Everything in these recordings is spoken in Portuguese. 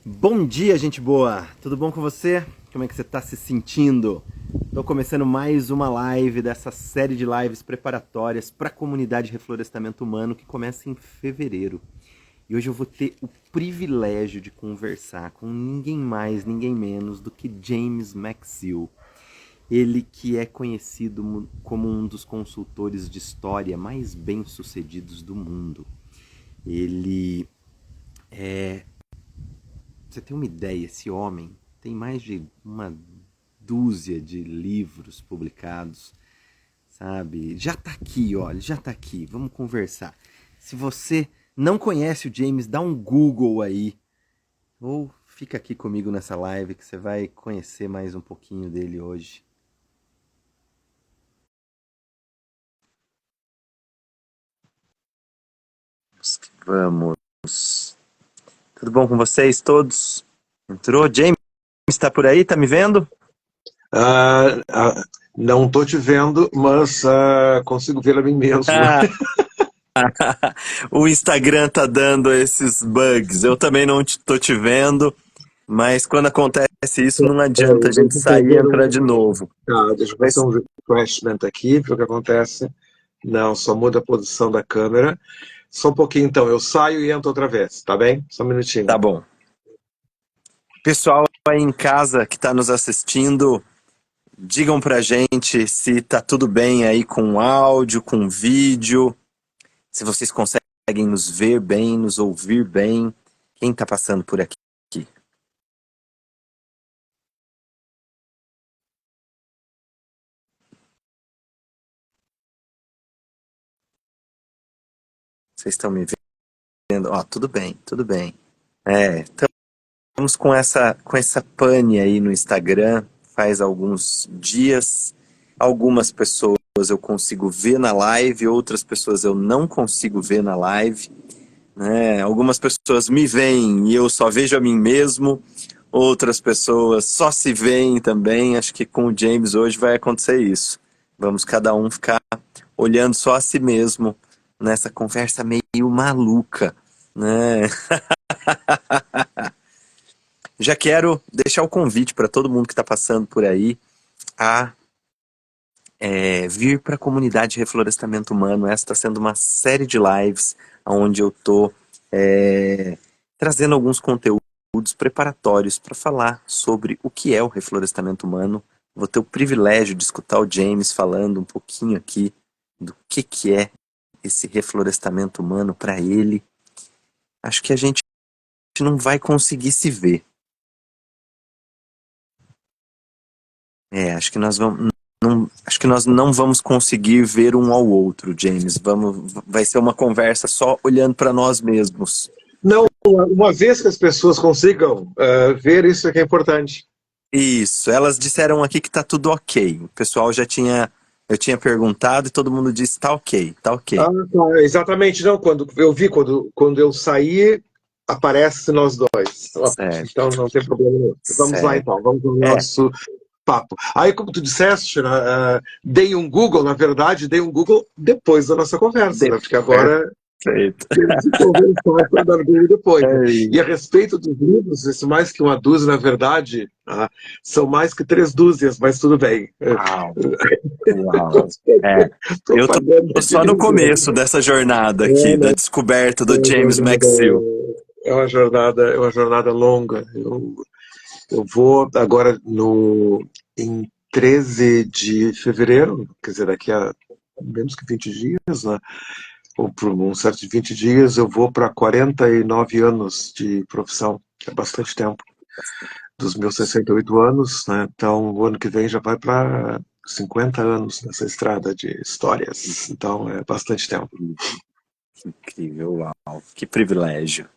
Bom dia, gente boa! Tudo bom com você? Como é que você está se sentindo? Estou começando mais uma live dessa série de lives preparatórias para a comunidade de reflorestamento humano que começa em fevereiro. E hoje eu vou ter o privilégio de conversar com ninguém mais, ninguém menos do que James McGill. Ele que é conhecido como um dos consultores de história mais bem-sucedidos do mundo. Ele Você tem uma ideia, esse homem tem mais de uma dúzia de livros publicados, sabe? Já tá aqui, olha, já tá aqui. Vamos conversar. Se você não conhece o James, dá um Google aí. Ou fica aqui comigo nessa live que você vai conhecer mais um pouquinho dele hoje. Vamos. Tudo bom com vocês todos? Entrou? James, está por aí? Tá me vendo? Não estou te vendo, mas consigo ver a mim mesmo. Ah, o Instagram tá dando esses bugs. Eu também não tô te vendo, mas quando acontece isso, não adianta a gente Deixa eu sair e fazer entrar de novo. deixa eu fazer Mas um refreshment aqui, ver o que acontece. Não, só muda a posição da câmera. Só um pouquinho então, eu saio e entro outra vez, tá bem? Só um tá minutinho. bom. Pessoal aí em casa que tá nos assistindo, digam pra gente se tá tudo bem aí com o áudio, com o vídeo, se vocês conseguem nos ver bem, nos ouvir bem. Quem tá passando por aqui? Vocês estão me vendo? Ó, tudo bem, tudo bem. Estamos com essa pane aí no Instagram faz alguns dias. Algumas pessoas eu consigo ver na live, outras pessoas eu não consigo ver na live, né? Algumas pessoas me veem e eu só vejo a mim mesmo, outras pessoas só se veem também. Acho que com o James hoje vai acontecer isso. Vamos cada um ficar olhando só a si mesmo nessa conversa meio maluca, né? Já quero deixar o convite para todo mundo que está passando por aí a vir para a comunidade de reflorestamento humano. Essa está sendo uma série de lives onde eu estou trazendo alguns conteúdos preparatórios para falar sobre o que é o reflorestamento humano. Vou ter o privilégio de escutar o James falando um pouquinho aqui do que é esse reflorestamento humano para ele. Acho que a gente não vai conseguir se ver. Acho que nós vamos. Não, acho que nós não vamos conseguir ver um ao outro, James. Vai ser uma conversa só olhando para nós mesmos. Não, uma vez que as pessoas consigam ver, isso é que é importante. Isso, elas disseram aqui que tá tudo ok. O pessoal eu tinha perguntado e todo mundo disse tá ok, tá ok. Tá, exatamente, não. Quando eu saí, aparece nós dois. Certo, Então não tem problema nenhum. Vamos lá certo. então, vamos ao É, nosso papo. Aí, como tu disseste, né, dei um Google, na verdade, dei um Google depois da nossa conversa, de- né, porque agora perfeito. temos que conversar para dar Google depois. Né? É, E a respeito dos livros, isso mais que uma dúzia, na verdade, são mais que três dúzias, mas tudo bem. uau, uau. É, eu Propaganda tô de só no livro. começo dessa jornada aqui, da É, descoberta é do uma James jornada, McGill. é uma jornada longa. Eu vou agora em 13 de fevereiro, quer dizer, daqui a menos que 20 dias, né? Ou por um certo de 20 dias, eu vou para 49 anos de profissão. É bastante tempo. Dos meus 68 anos, né? Então, o ano que vem já vai para 50 anos nessa estrada de histórias. Então, é bastante tempo. Incrível, uau, que privilégio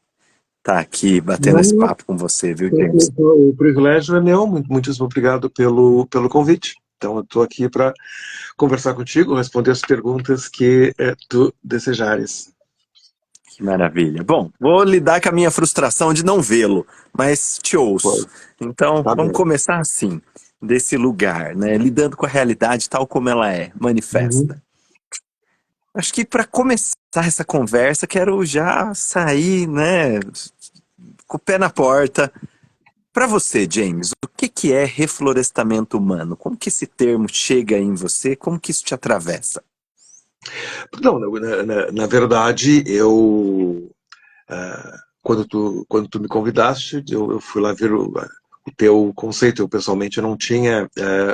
tá aqui batendo esse Não, papo com você, viu, James? o privilégio é meu. Muitíssimo obrigado pelo convite. Então, eu estou aqui para conversar contigo, responder as perguntas que tu desejares. Que maravilha. Bom, vou lidar com a minha frustração de não vê-lo, mas te ouço. Pois, Então, tá vamos bem. começar assim, desse lugar, né? Lidando com a realidade tal como ela é, Uhum. manifesta. Acho que para começar essa conversa, quero já sair, né? com o pé na porta. Para você, James, o que é reflorestamento humano? Como que esse termo chega em você? Como que isso te atravessa? Não, na verdade, quando tu me convidaste, eu fui lá ver o teu conceito. Eu, pessoalmente, não tinha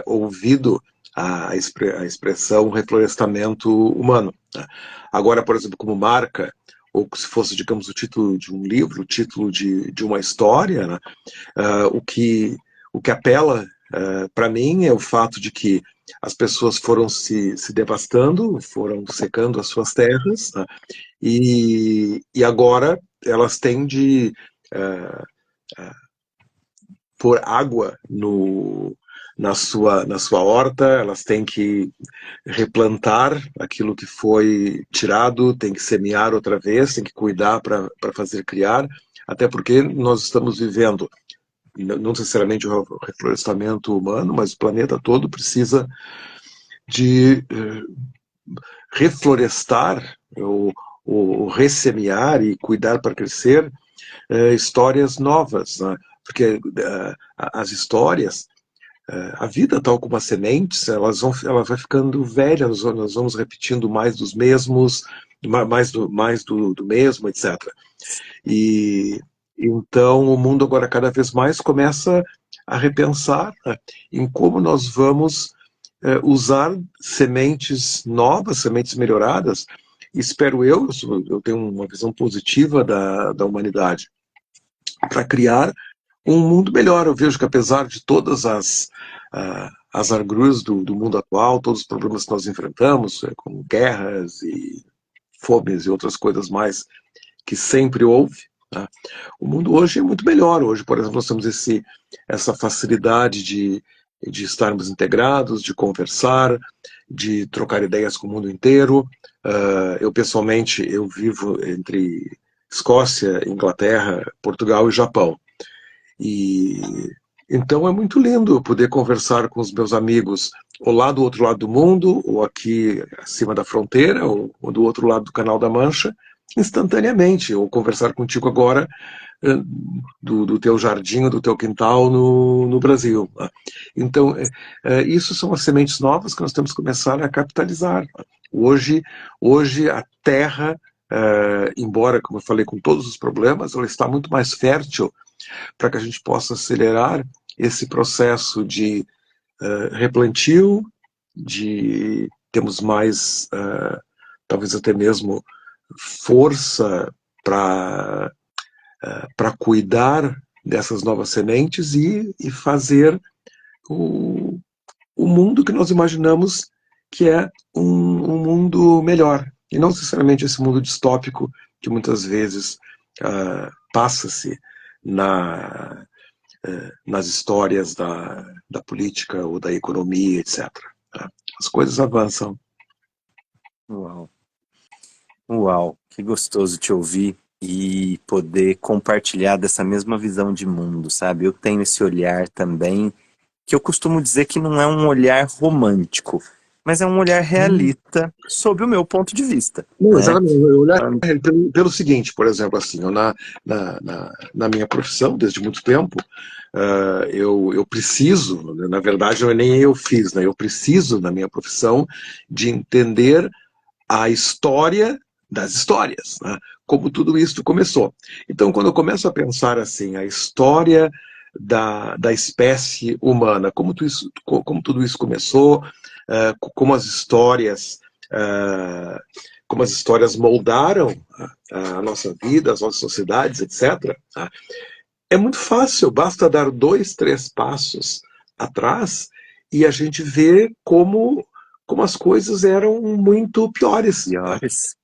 ouvido a expressão reflorestamento humano, né? Agora, por exemplo, como marca, ou se fosse, digamos, o título de um livro, o título de uma história, né? O que apela para mim é o fato de que as pessoas foram se devastando, foram secando as suas terras, né? E agora elas têm de pôr água na sua horta, elas têm que replantar aquilo que foi tirado, têm que semear outra vez, têm que cuidar para fazer criar, até porque nós estamos vivendo não necessariamente o reflorestamento humano, mas o planeta todo precisa de reflorestar ou ressemear e cuidar para crescer histórias novas, né? Porque as histórias, a vida tal como as sementes, ela vai ficando velha, nós vamos repetindo mais dos mesmos, mais do mesmo, etc. E então o mundo agora cada vez mais começa a repensar, né, em como nós vamos usar sementes novas, sementes melhoradas. Espero eu tenho uma visão positiva da humanidade para criar um mundo melhor. Eu vejo que apesar de todas as agruras do mundo atual, todos os problemas que nós enfrentamos, como guerras e fomes e outras coisas mais que sempre houve, tá? O mundo hoje é muito melhor. Hoje, por exemplo, nós temos essa facilidade de estarmos integrados, de conversar, de trocar ideias com o mundo inteiro. Eu, pessoalmente, eu vivo entre Escócia, Inglaterra, Portugal e Japão. E então é muito lindo poder conversar com os meus amigos ou lá do outro lado do mundo, ou aqui acima da fronteira, ou do outro lado do Canal da Mancha, instantaneamente, ou conversar contigo agora do teu jardim, do teu quintal no Brasil. Então, isso são as sementes novas que nós temos que começar a capitalizar. Hoje a terra, embora, como eu falei, com todos os problemas, ela está muito mais fértil para que a gente possa acelerar esse processo de replantio, de termos mais, talvez até mesmo, força para cuidar dessas novas sementes e fazer o mundo que nós imaginamos que é um mundo melhor. E não necessariamente esse mundo distópico que muitas vezes passa-se nas histórias da política ou da economia, etc. As coisas avançam. Uau. Uau, que gostoso te ouvir e poder compartilhar dessa mesma visão de mundo, sabe? Eu tenho esse olhar também, que eu costumo dizer que não é um olhar romântico, mas é um olhar realista sob o meu ponto de vista, Não, né? exatamente. Eu olhar pelo seguinte, por exemplo, assim, na minha profissão, desde muito tempo, eu preciso, na verdade, nem eu fiz, né? Eu preciso, na minha profissão, de entender a história das histórias, né? Como tudo isso começou. Então, quando eu começo a pensar assim, a história da espécie humana, como tudo isso começou, como as histórias moldaram a nossa vida, as nossas sociedades, etc. É muito fácil, basta dar 2, 3 passos atrás e a gente vê como as coisas eram muito piores. Piores.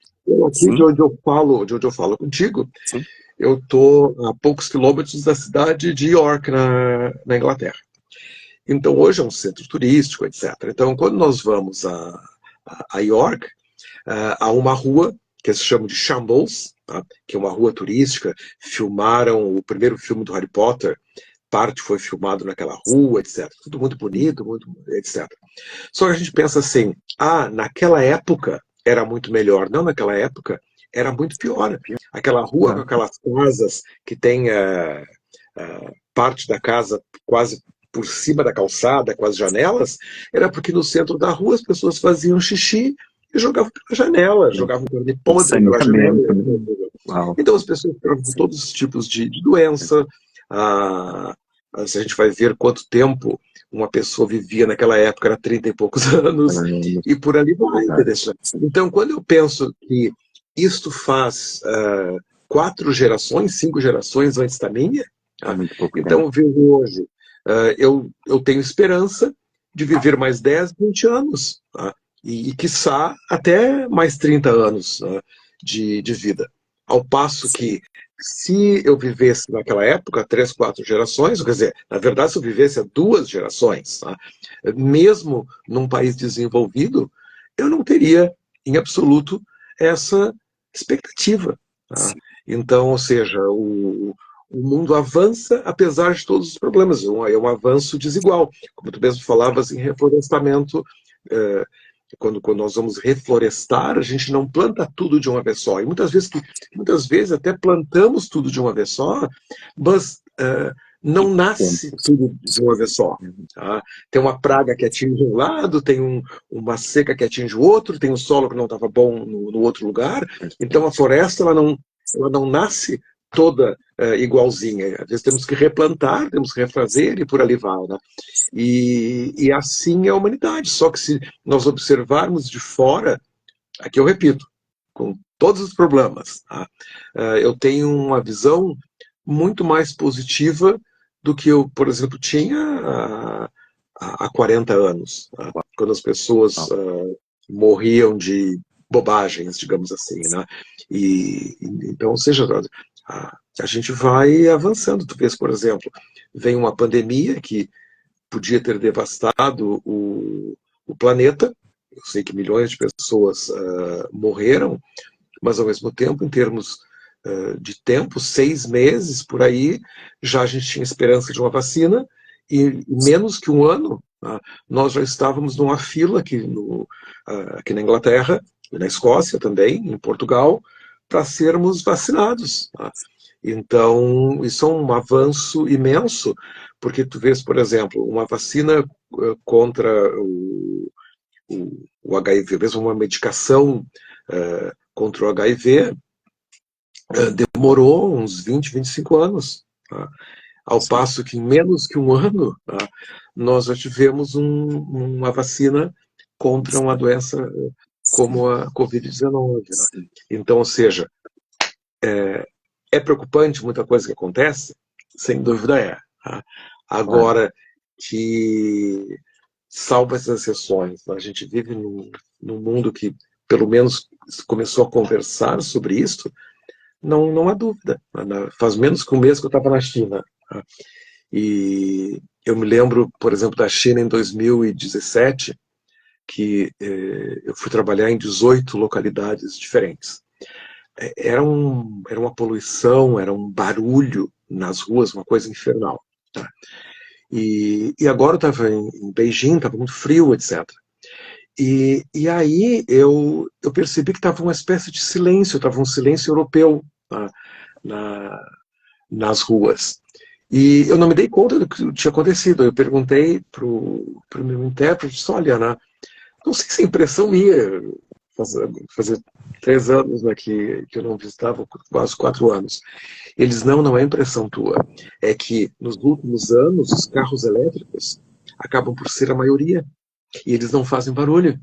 Aqui Sim, de onde eu falo contigo, sim. eu estou a poucos quilômetros da cidade de York, na Inglaterra. Então, hoje é um centro turístico, etc. Então, quando nós vamos a York, há uma rua que se chama de Shambles, tá? Que é uma rua turística. Filmaram o primeiro filme do Harry Potter, parte foi filmado naquela rua, etc. Tudo muito bonito, muito, etc. Só que a gente pensa assim, naquela época era muito melhor. Não, naquela época era muito pior. Aquela rua com aquelas casas que tem parte da casa quase por cima da calçada, com as janelas, era porque no centro da rua as pessoas faziam xixi e jogavam pela janela, jogavam carne podre pela janela. Saneamento, né? Uau. Então as pessoas ficavam com todos os tipos de doença. Se a gente vai ver quanto tempo uma pessoa vivia naquela época, era 30 e poucos anos, e por ali vai. Então, quando eu penso que isto faz 4 gerações, 5 gerações antes da minha, então eu vejo hoje, eu tenho esperança de viver mais 10, 20 anos, e quiçá até mais 30 anos de vida. Ao passo que, se eu vivesse naquela época, 3, 4 gerações, quer dizer, na verdade, se eu vivesse 2 gerações, mesmo num país desenvolvido, eu não teria, em absoluto, essa expectativa. Então, ou seja, o mundo avança apesar de todos os problemas, é um avanço desigual. Como tu mesmo falavas em reflorestamento, quando nós vamos reflorestar, a gente não planta tudo de uma vez só. E muitas vezes até plantamos tudo de uma vez só, mas não nasce tudo de uma vez só. Tem uma praga que atinge um lado, tem uma seca que atinge o outro, tem um solo que não estava bom no outro lugar. Então a floresta ela não nasce toda igualzinha. Às vezes temos que replantar, temos que refazer e por ali vai. E assim é a humanidade. Só que se nós observarmos de fora, aqui eu repito, com todos os problemas, eu tenho uma visão muito mais positiva do que eu, por exemplo, tinha há 40 anos, quando as pessoas morriam de bobagens, digamos assim. Então, ou seja, a gente vai avançando. Tu vês, por exemplo, vem uma pandemia que podia ter devastado o planeta. Eu sei que milhões de pessoas morreram, mas ao mesmo tempo, em termos de tempo, 6 meses por aí, já a gente tinha esperança de uma vacina, e menos que um ano, nós já estávamos numa fila aqui na Inglaterra, na Escócia também, em Portugal, para sermos vacinados. Então, isso é um avanço imenso, porque tu vês, por exemplo, uma vacina contra o HIV, mesmo uma medicação contra o HIV, demorou uns 20, 25 anos. Ao passo que em menos que um ano, nós já tivemos uma vacina contra uma doença como a Covid-19. Então, ou seja, é preocupante muita coisa que acontece? Sem dúvida é. Agora, que salva essas exceções, a gente vive num mundo que, pelo menos, começou a conversar sobre isso, não há dúvida. Faz menos que um mês que eu estava na China. E eu me lembro, por exemplo, da China em 2017, que eu fui trabalhar em 18 localidades diferentes. Era uma poluição, era um barulho nas ruas, uma coisa infernal. E agora eu estava em Beijing, estava muito frio, etc. E aí eu percebi que estava uma espécie de silêncio, estava um silêncio europeu nas ruas. E eu não me dei conta do que tinha acontecido. Eu perguntei para o meu intérprete, disse, olha, não sei se é impressão minha, fazer 3 anos que eu não visitava, quase 4 anos. Eles, não é impressão tua. É que nos últimos anos os carros elétricos acabam por ser a maioria. E eles não fazem barulho.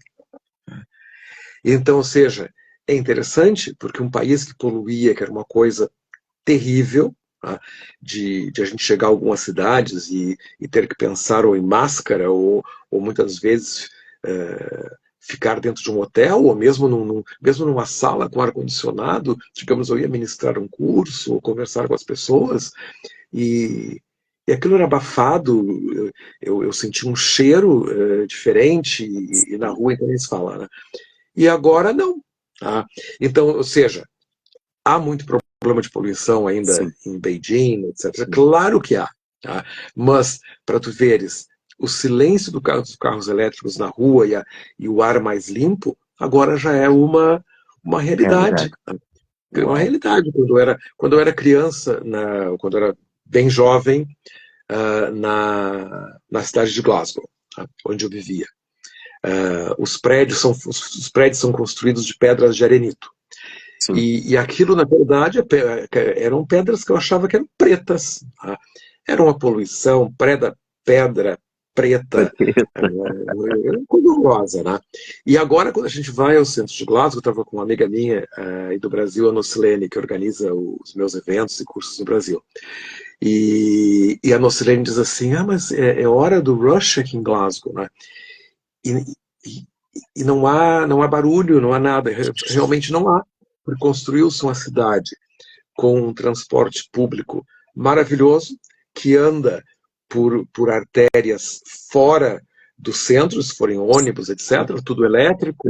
Então, ou seja, é interessante porque um país que poluía, que era uma coisa terrível, de a gente chegar a algumas cidades e ter que pensar ou em máscara ou muitas vezes ficar dentro de um hotel ou mesmo numa sala com ar-condicionado, digamos, eu ia ministrar um curso ou conversar com as pessoas e aquilo era abafado, eu senti um cheiro diferente e na rua então nem se fala, né? E agora não. Então, ou seja, há muito problema de poluição ainda em Beijing, etc. Claro que há. Mas, para tu veres, o silêncio dos carros elétricos na rua e o ar mais limpo, agora já é uma realidade. É uma Uau. realidade. Quando eu era criança, quando eu era bem jovem, na cidade de Glasgow, tá? Onde eu vivia. Os prédios são construídos de pedras de arenito. Sim. E aquilo, na verdade, eram pedras que eu achava que eram pretas. Tá? Era uma poluição, pedra preta, era uma coisa horrorosa, né? E agora, quando a gente vai ao centro de Glasgow, eu estava com uma amiga minha aí do Brasil, a Nocilene, que organiza os meus eventos e cursos no Brasil. E a Nocilene diz assim, mas é hora do rush aqui em Glasgow, né? E, e- e não há barulho, não há nada, realmente não há. Porque construiu-se uma cidade com um transporte público maravilhoso, que anda por artérias fora do centro, se forem ônibus, etc., tudo Legal. elétrico,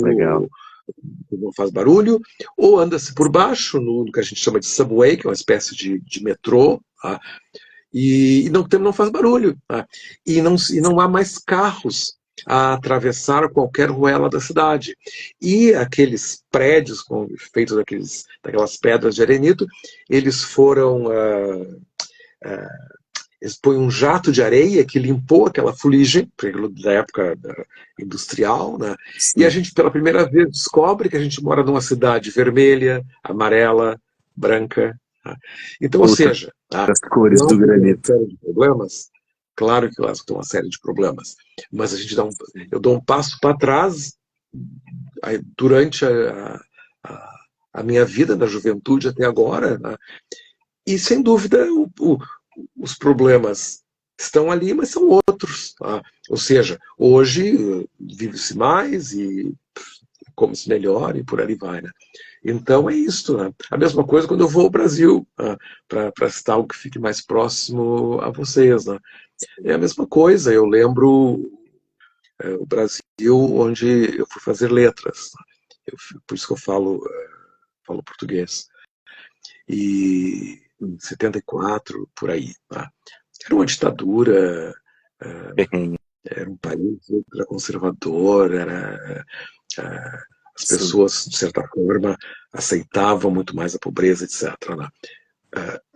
não faz barulho, ou anda-se por baixo, no que a gente chama de subway, que é uma espécie de metrô, tá? E não faz barulho. Tá? E não há mais carros a atravessar qualquer ruela da cidade. E aqueles prédios feitos daquelas pedras de arenito, eles foram. Eles põem um jato de areia que limpou aquela fuligem, da época industrial, né? E a Sim. gente, pela primeira vez, descobre que a gente mora numa cidade vermelha, amarela, branca. Tá? Então, ou Outras seja, tá? cores do Glasgow tem uma granito. série de problemas. Claro que Glasgow tem uma série de problemas, mas eu dou um passo para trás durante a minha vida na juventude até agora, né? E sem dúvida os problemas estão ali, mas são outros. Tá? Ou seja, hoje vive-se mais e come-se melhor e por ali vai. Né? Então é isso. Né? A mesma coisa quando eu vou ao Brasil, para citar algo que fique mais próximo a vocês. Né? É a mesma coisa. Eu lembro o Brasil onde eu fui fazer letras. Por isso que eu falo português. E em 74, por aí. Tá? Era uma ditadura, Terreno. era um país ultraconservador, as Sim. pessoas, de certa forma, aceitavam muito mais a pobreza, etc. Né?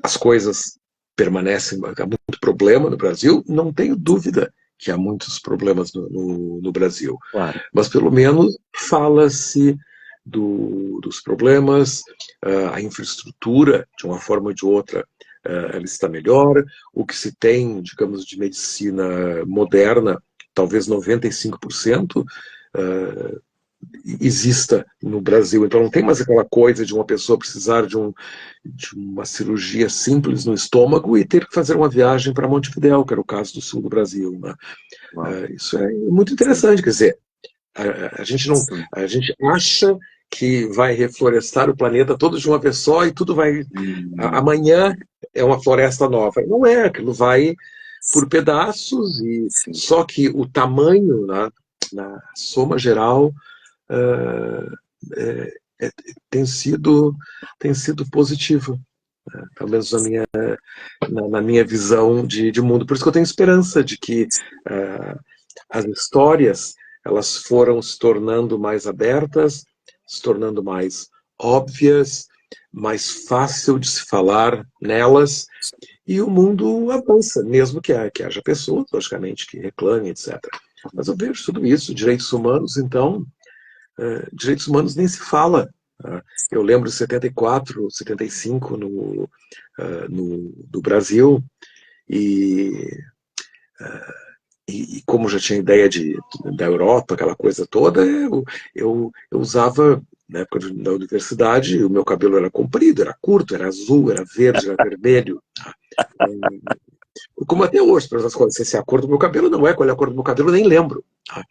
As coisas permanecem, há muito problema no Brasil, não tenho dúvida que há muitos problemas no Brasil, Claro. mas pelo menos fala-se dos problemas, a infraestrutura, de uma forma ou de outra, ela está melhor, o que se tem, digamos, de medicina moderna, talvez 95%, exista no Brasil. Então não tem mais aquela coisa de uma pessoa precisar de uma cirurgia simples no estômago e ter que fazer uma viagem para Montevidéu, que era o caso do sul do Brasil. Né? Uau. Isso é muito Sim. interessante, quer dizer, a gente não, Sim. a gente acha que vai reflorestar o planeta todo de uma vez só e tudo vai. Hum, Amanhã é uma floresta nova. Não é, aquilo vai por pedaços, e sim. só que o tamanho, né, na soma geral, é, é, tem sido, tem sido positivo, né, pelo menos na minha visão de mundo. Por isso que eu tenho esperança de que as histórias elas foram se tornando mais abertas, se tornando mais óbvias, mais fácil de se falar nelas, e o mundo avança, mesmo que haja pessoas, logicamente, que reclamem, etc. Mas eu vejo tudo isso, direitos humanos, então, direitos humanos nem se fala. Tá? Eu lembro de 74, 75 no Brasil, e, e como já tinha ideia da Europa, aquela coisa toda, eu usava, na época da universidade, o meu cabelo era comprido, era curto, era azul, era verde, era vermelho. Tá? Como até hoje, para as coisas, se é a cor do meu cabelo, não é qual é a cor do meu cabelo, eu nem lembro. Tá?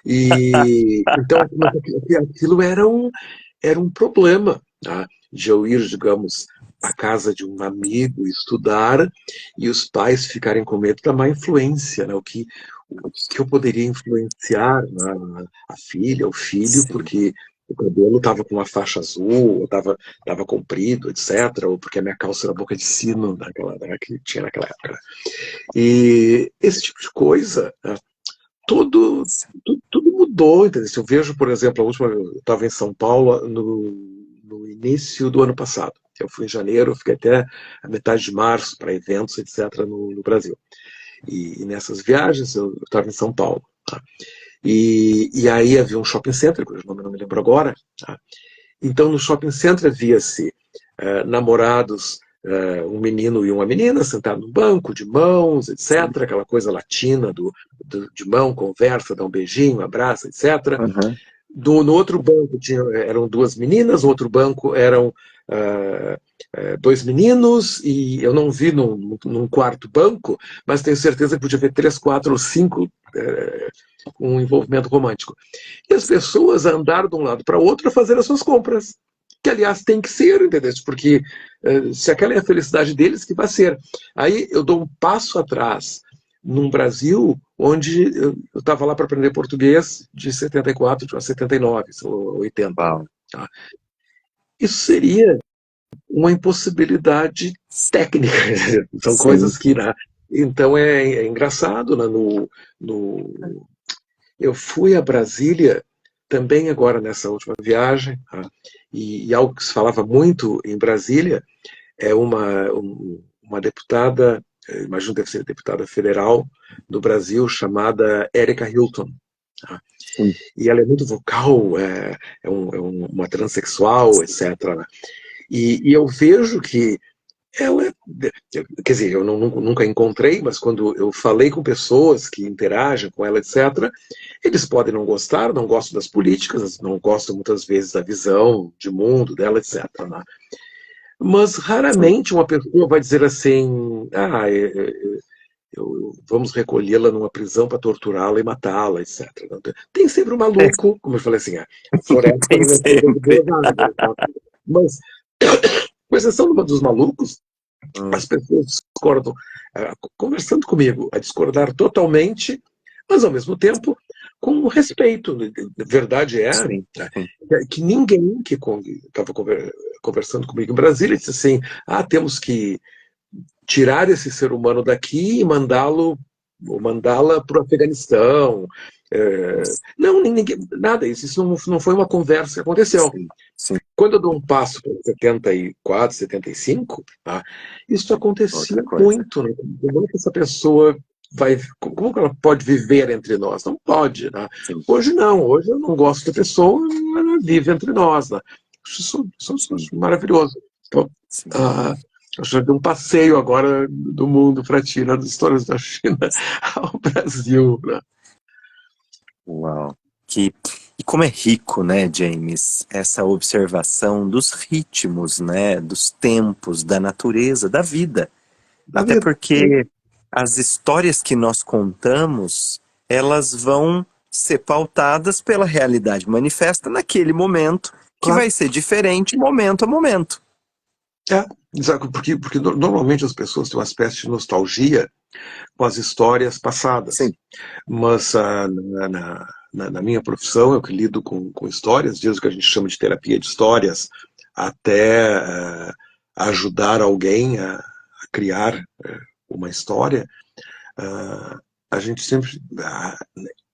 E então aquilo era um problema, tá? De eu ir, digamos, à casa de um amigo estudar e os pais ficarem com medo da má influência, né? O que eu poderia influenciar, né? A filha, o filho, Sim. porque o cabelo estava com uma faixa azul, ou estava comprido, etc., ou porque a minha calça era boca de sino que tinha naquela época. Né? E esse tipo de coisa, né? tudo mudou, entendeu? Se eu vejo, por exemplo, eu estava em São Paulo no início do ano passado. Eu fui em janeiro, fiquei até a metade de março para eventos, etc., no Brasil. E nessas viagens eu estava em São Paulo. Tá? E aí havia um shopping center, cujo nome eu não me lembro agora. Tá? Então no shopping center via-se namorados, um menino e uma menina sentados no banco, de mãos, etc. Aquela coisa latina de mão, conversa, dá um beijinho, abraça, etc. Uhum. No outro banco eram duas meninas, no outro banco eram dois meninos, e eu não vi num quarto banco, mas tenho certeza que podia haver 3, 4 ou 5 com um envolvimento romântico. E as pessoas andaram de um lado para o outro a fazer as suas compras. Que, aliás, tem que ser, entendeu? Porque se aquela é a felicidade deles, que vai ser. Aí eu dou um passo atrás num Brasil onde eu estava lá para aprender português de 74 a 79, ou 80. Uau. Tá? Isso seria uma impossibilidade técnica. São Sim. coisas que... Né? Então é engraçado. Né? Eu fui a Brasília também agora nessa última viagem, tá? E algo que se falava muito em Brasília é uma deputada, imagino que deve ser deputada federal do Brasil, chamada Erika Hilton. Tá? E ela é muito vocal, uma transexual, etc. Né? E eu vejo que ela, quer dizer, eu nunca encontrei, mas quando eu falei com pessoas que interagem com ela, etc., eles podem não gostar, não gostam das políticas, não gostam muitas vezes da visão de mundo dela, etc. Né? Mas raramente uma pessoa vai dizer assim, vamos recolhê-la numa prisão para torturá-la e matá-la, etc. Tem sempre um maluco, como eu falei assim, a floresta Tem não é feita de sempre. duas árvores. Tá? Mas, com exceção de um dos malucos, as pessoas discordam, conversando comigo, a discordar totalmente, mas ao mesmo tempo com respeito. Verdade é Sim, sim. que ninguém que estava conversando comigo em Brasília disse assim, temos que tirar esse ser humano daqui e mandá-la para o Afeganistão. Não, ninguém, nada, isso não foi uma conversa que aconteceu. Sim, sim. Quando eu dou um passo para 74, 75, tá, isso acontecia Outra coisa. muito. Né? Como que essa pessoa como que ela pode viver entre nós? Não pode. Né? Sim, Hoje não, hoje eu não gosto da pessoa, ela vive entre nós. Né? sim, Isso é maravilhoso. Então, sim. eu já dei um passeio agora do mundo para a China, das histórias da China ao Brasil. Né? Uau. E como é rico, né, James, essa observação dos ritmos, né, dos tempos, da natureza, da vida. Da Até vida. porque as histórias que nós contamos, elas vão ser pautadas pela realidade manifesta naquele momento, que Claro. vai ser diferente momento a momento. Exato, porque normalmente as pessoas têm uma espécie de nostalgia com as histórias passadas. Sim. Mas na minha profissão, eu que lido com histórias, desde o que a gente chama de terapia de histórias, até ajudar alguém a criar uma história, a gente sempre,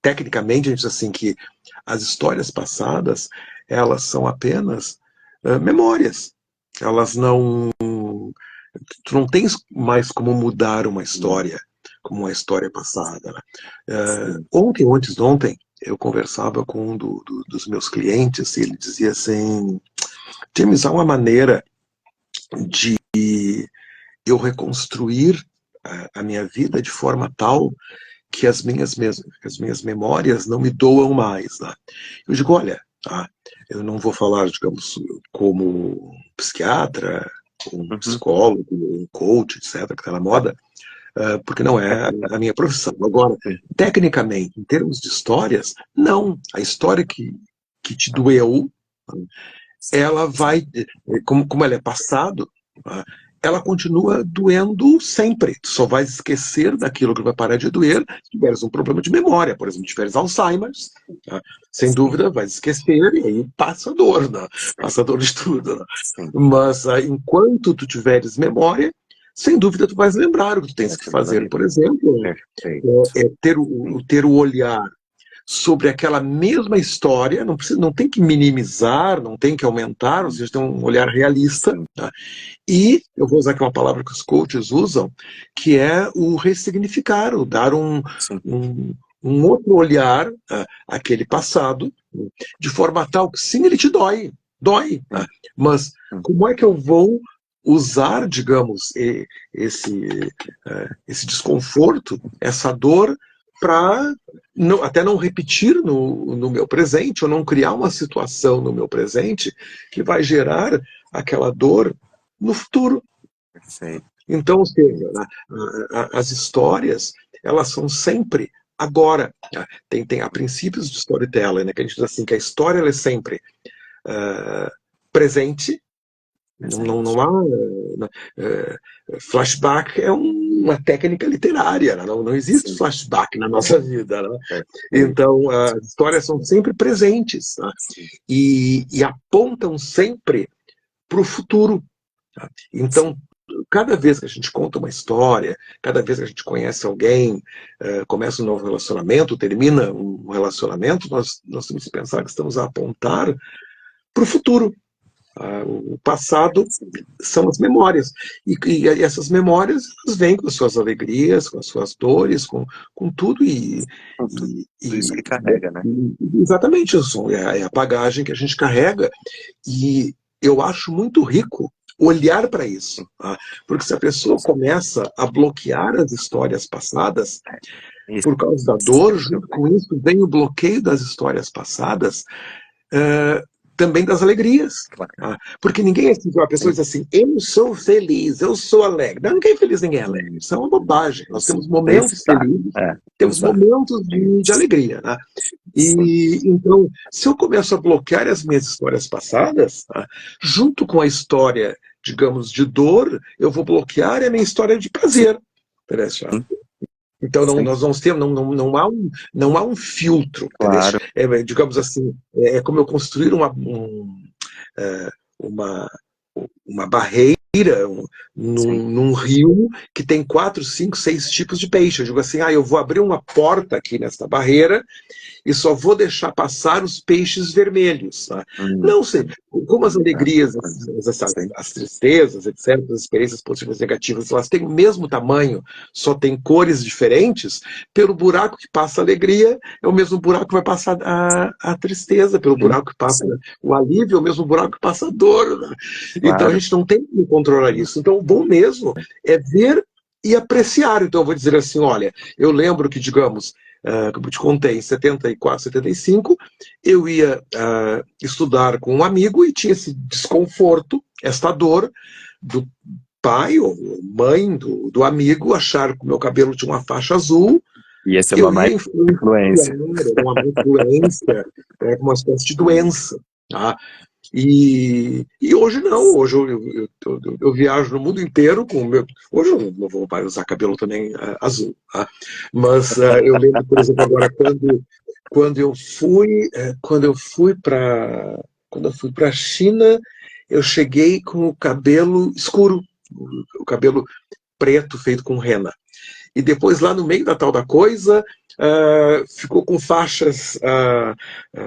tecnicamente, a gente diz assim que as histórias passadas, elas são apenas memórias. Elas não... Tu não tens mais como mudar uma história como uma história passada. Né? Ontem ou antes de ontem, eu conversava com um dos meus clientes e ele dizia assim, James, há uma maneira de eu reconstruir a minha vida de forma tal que as minhas memórias não me doam mais. Né? Eu digo, olha, eu não vou falar, digamos, como psiquiatra, um psicólogo, um coach, etc., que está na moda, porque não é a minha profissão. Agora, tecnicamente, em termos de histórias, não. A história que te doeu, ela vai, como ela é passado, ela continua doendo sempre. Tu só vais esquecer daquilo que vai parar de doer se tiveres um problema de memória, por exemplo, se tiveres Alzheimer, sem dúvida vais esquecer e aí passa a dor, né? Passa a dor de tudo. Né? Mas enquanto tu tiveres memória, sem dúvida tu vais lembrar o que tu tens que fazer, por exemplo, é ter o olhar sobre aquela mesma história, não tem que minimizar, não tem que aumentar, ou seja, tem um olhar realista, tá? E eu vou usar aqui uma palavra que os coaches usam, que é o ressignificar, o dar um outro olhar àquele passado, de forma tal que sim, ele te dói, tá? Mas como é que eu vou usar, digamos, esse desconforto, essa dor, para até não repetir no meu presente, ou não criar uma situação no meu presente que vai gerar aquela dor no futuro. Perfeito. Então, ou seja, as histórias, elas são sempre agora. Há princípios de storytelling, né, que a gente diz assim, que a história ela é sempre presente. Não há flashback, é uma técnica literária, né? Não existe flashback na nossa vida, né? Então as histórias são sempre presentes, né? E apontam sempre para o futuro, tá? Então cada vez que a gente conta uma história, cada vez que a gente conhece alguém, começa um novo relacionamento, termina um relacionamento, nós temos que pensar que estamos a apontar para o futuro. O passado são as memórias. E essas memórias elas vêm com as suas alegrias, com as suas dores, com tudo. Tudo isso que carrega, né? Exatamente, isso é a bagagem que a gente carrega. E eu acho muito rico olhar para isso. Tá? Porque se a pessoa começa a bloquear as histórias passadas, por causa da dor, junto com isso vem o bloqueio das histórias passadas, também das alegrias. Claro. Porque ninguém é assim, uma pessoa diz assim, eu sou feliz, eu sou alegre. Não, ninguém é feliz, ninguém é alegre. Isso é uma bobagem. Nós temos momentos felizes, temos momentos de alegria. Né? E então, se eu começo a bloquear as minhas histórias passadas, junto com a história, digamos, de dor, eu vou bloquear a minha história de prazer. Interessante. Então nós vamos ter, não há um filtro, claro. Digamos assim, é como eu construir uma barreira num rio que tem 4, 5, 6 tipos de peixe. Eu digo assim, eu vou abrir uma porta aqui nesta barreira e só vou deixar passar os peixes vermelhos. Tá? Não sei, como as alegrias, as tristezas, etc., as experiências positivas e negativas, elas têm o mesmo tamanho, só tem cores diferentes, pelo buraco que passa a alegria, é o mesmo buraco que vai passar a tristeza, pelo buraco que passa o alívio, é o mesmo buraco que passa a dor. Né? Claro. Então a gente não tem como controlar isso. Então o bom mesmo é ver e apreciar. Então eu vou dizer assim, olha, eu lembro que, digamos, como eu te contei, em 74, 75, eu ia estudar com um amigo e tinha esse desconforto, esta dor do pai ou mãe do amigo achar que o meu cabelo tinha uma faixa azul. E essa é uma má influência. Uma má influência, uma espécie de doença. Tá? E hoje não, hoje eu viajo no mundo inteiro com o meu. Hoje eu não vou mais usar cabelo também azul, tá? Mas eu lembro, por exemplo, agora quando eu fui para a China, eu cheguei com o cabelo escuro, o cabelo preto feito com rena. E depois, lá no meio da tal da coisa, ficou com faixas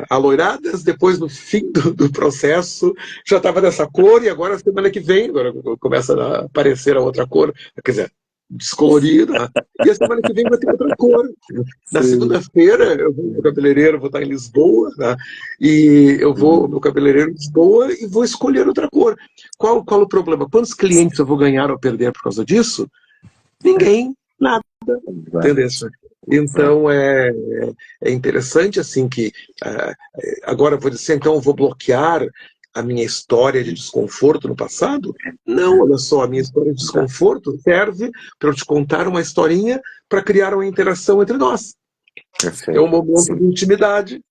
aloiradas. Depois, no fim do processo, já estava dessa cor. E agora, semana que vem, agora começa a aparecer a outra cor. Quer dizer, descolorida. E a semana que vem vai ter outra cor. Na segunda-feira, eu vou no cabeleireiro, vou estar em Lisboa. Né? E eu vou no cabeleireiro em Lisboa e vou escolher outra cor. Qual o problema? Quantos clientes eu vou ganhar ou perder por causa disso? Ninguém. Nada, entendeu? Então é interessante assim que agora eu vou dizer, então eu vou bloquear a minha história de desconforto no passado? Não, olha só, a minha história de desconforto serve para eu te contar uma historinha para criar uma interação entre nós. Perfeito. É um momento de intimidade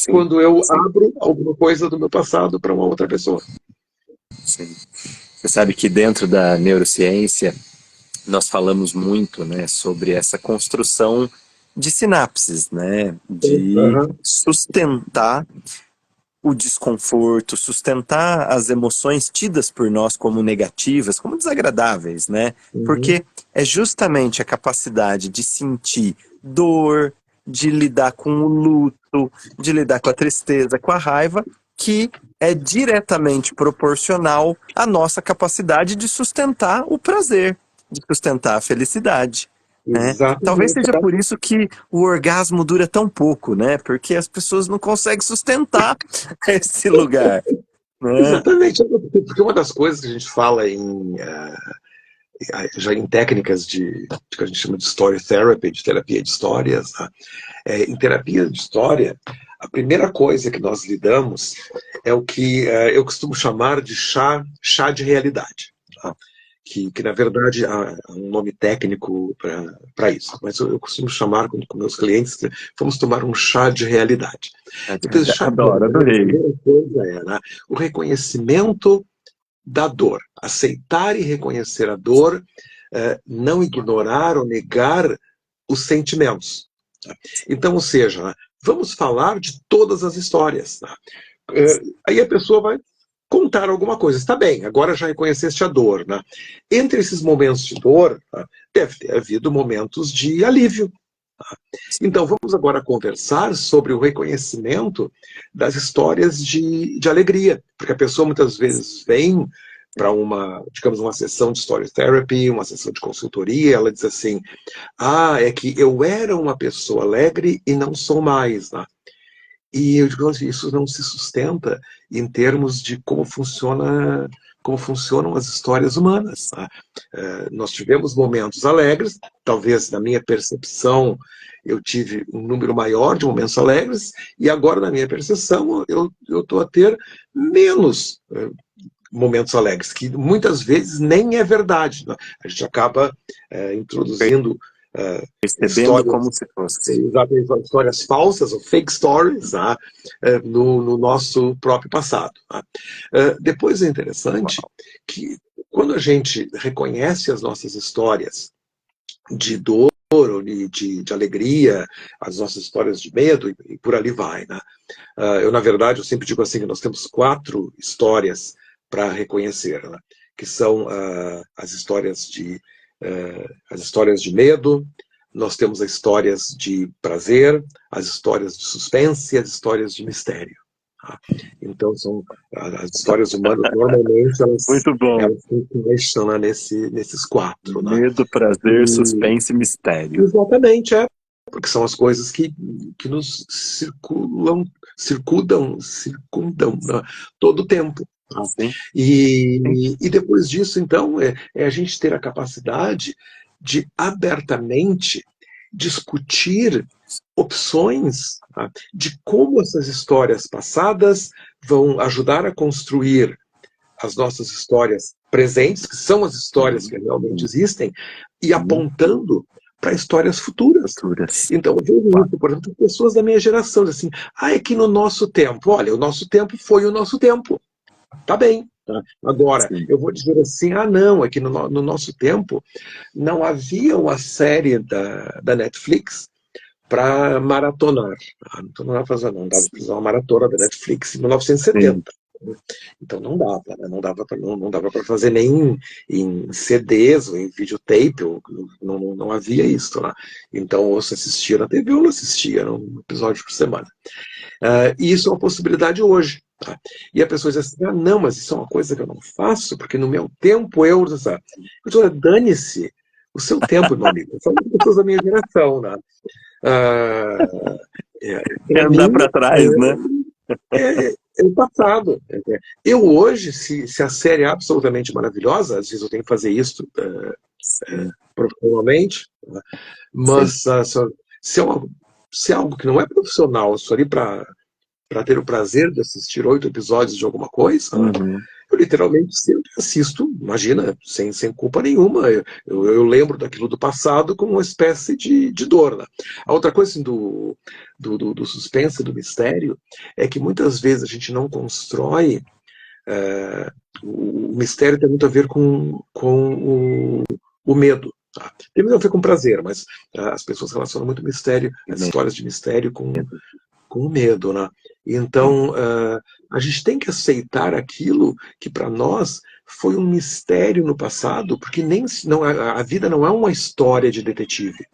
quando eu abro alguma coisa do meu passado para uma outra pessoa. Sim. Você sabe que dentro da neurociência nós falamos muito, né, sobre essa construção de sinapses, né, de sustentar o desconforto, sustentar as emoções tidas por nós como negativas, como desagradáveis, né, porque é justamente a capacidade de sentir dor, de lidar com o luto, de lidar com a tristeza, com a raiva, que é diretamente proporcional à nossa capacidade de sustentar o prazer, de sustentar a felicidade, né? Talvez Exatamente. seja por isso que o orgasmo dura tão pouco, né? Porque as pessoas não conseguem sustentar esse lugar, né? Exatamente. Porque uma das coisas que a gente fala já em técnicas de que a gente chama de story therapy, de terapia de histórias, tá? Em terapia de história, a primeira coisa que nós lidamos é o que eu costumo chamar de chá de realidade. Tá? Que, na verdade, há um nome técnico para isso. Mas eu costumo chamar, com meus clientes, vamos tomar um chá de realidade. Então, esse chá de Adoro, realidade, a adorei. primeira coisa é, né, o reconhecimento da dor. Aceitar e reconhecer a dor, não ignorar ou negar os sentimentos. Tá? Então, ou seja, né, vamos falar de todas as histórias. Tá? Aí a pessoa vai contar alguma coisa. Está bem, agora já reconheceste a dor. Né? Entre esses momentos de dor, tá, deve ter havido momentos de alívio. Tá? Então, vamos agora conversar sobre o reconhecimento das histórias de alegria. Porque a pessoa muitas vezes vem para digamos, uma sessão de story therapy, uma sessão de consultoria, ela diz assim, é que eu era uma pessoa alegre e não sou mais, né? E eu digo assim, isso não se sustenta em termos de como funcionam as histórias humanas. Tá? Nós tivemos momentos alegres, talvez na minha percepção eu tive um número maior de momentos alegres, e agora na minha percepção eu estou a ter menos momentos alegres, que muitas vezes nem é verdade. Né? A gente acaba introduzindo Percebendo histórias como se fosse. exatamente, histórias falsas ou fake stories, tá? No nosso próprio passado. Tá? Depois é interessante que quando a gente reconhece as nossas histórias de dor ou de alegria, as nossas histórias de medo e por ali vai. Né? Na verdade, eu sempre digo assim que nós temos 4 histórias para reconhecer, né? Que são as histórias de medo, nós temos as histórias de prazer, as histórias de suspense e as histórias de mistério. Tá? Então, são as histórias humanas, normalmente, Muito bom. elas se encaixam, né, nesses 4. Né? Medo, prazer, E, suspense e mistério. exatamente, porque são as coisas que nos circundam, né, todo o tempo. Tá? Sim, sim. E depois disso, então, é a gente ter a capacidade de abertamente discutir opções, tá, de como essas histórias passadas vão ajudar a construir as nossas histórias presentes, que são as histórias que realmente existem, e apontando para histórias futuras. Culturas. Então, eu vejo isso, por exemplo, pessoas da minha geração, assim, é que no nosso tempo, olha, o nosso tempo foi o nosso tempo. Tá bem. Tá? Agora, Sim. eu vou dizer assim, não, é que no nosso tempo não havia uma série da Netflix para maratonar. Então não dava para fazer uma maratona da Netflix em 1970. Então não dava, né? Não dava para fazer nem em CDs ou em videotape, não havia isso. Né? Então, ou se assistia na TV ou não assistia, um episódio por semana. E isso é uma possibilidade hoje. Tá? E a pessoa diz assim, não, mas isso é uma coisa que eu não faço, porque no meu tempo eu... Dane-se o seu tempo, meu amigo. São pessoas da minha geração. Né? Para Andar mim, para trás, né? é o passado. Eu hoje, se a série é absolutamente maravilhosa, às vezes eu tenho que fazer isso profissionalmente, né? Sim. Mas se é algo que não é profissional, eu estou ali para ter o prazer de assistir 8 episódios de alguma coisa, Uhum. eu literalmente sempre assisto, imagina, sem culpa nenhuma. Eu lembro daquilo do passado como uma espécie de dor. Né? A outra coisa assim, do suspense, do mistério, é que muitas vezes a gente não constrói. O mistério tem muito a ver com o medo. Tá? Tem muito a ver com prazer, mas as pessoas relacionam muito mistério, as histórias de mistério com o medo, né? Então, a gente tem que aceitar aquilo que para nós foi um mistério no passado, porque nem não, a vida não é uma história de detetive.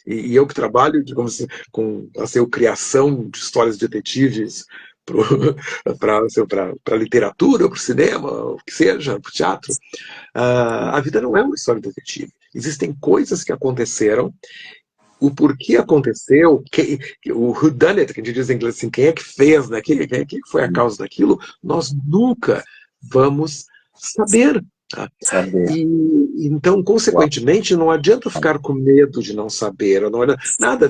E eu que trabalho, digamos assim, com a criação de histórias de detetives para literatura, para o cinema, o que seja, para o teatro, a vida não é uma história de detetive. Existem coisas que aconteceram, o porquê aconteceu, o who done it, que a gente diz em inglês assim, quem é que fez, né? Quem foi a causa daquilo, nós nunca vamos saber. Tá? Saber. Então, Uau. consequentemente, não adianta ficar com medo de não saber, não, nada,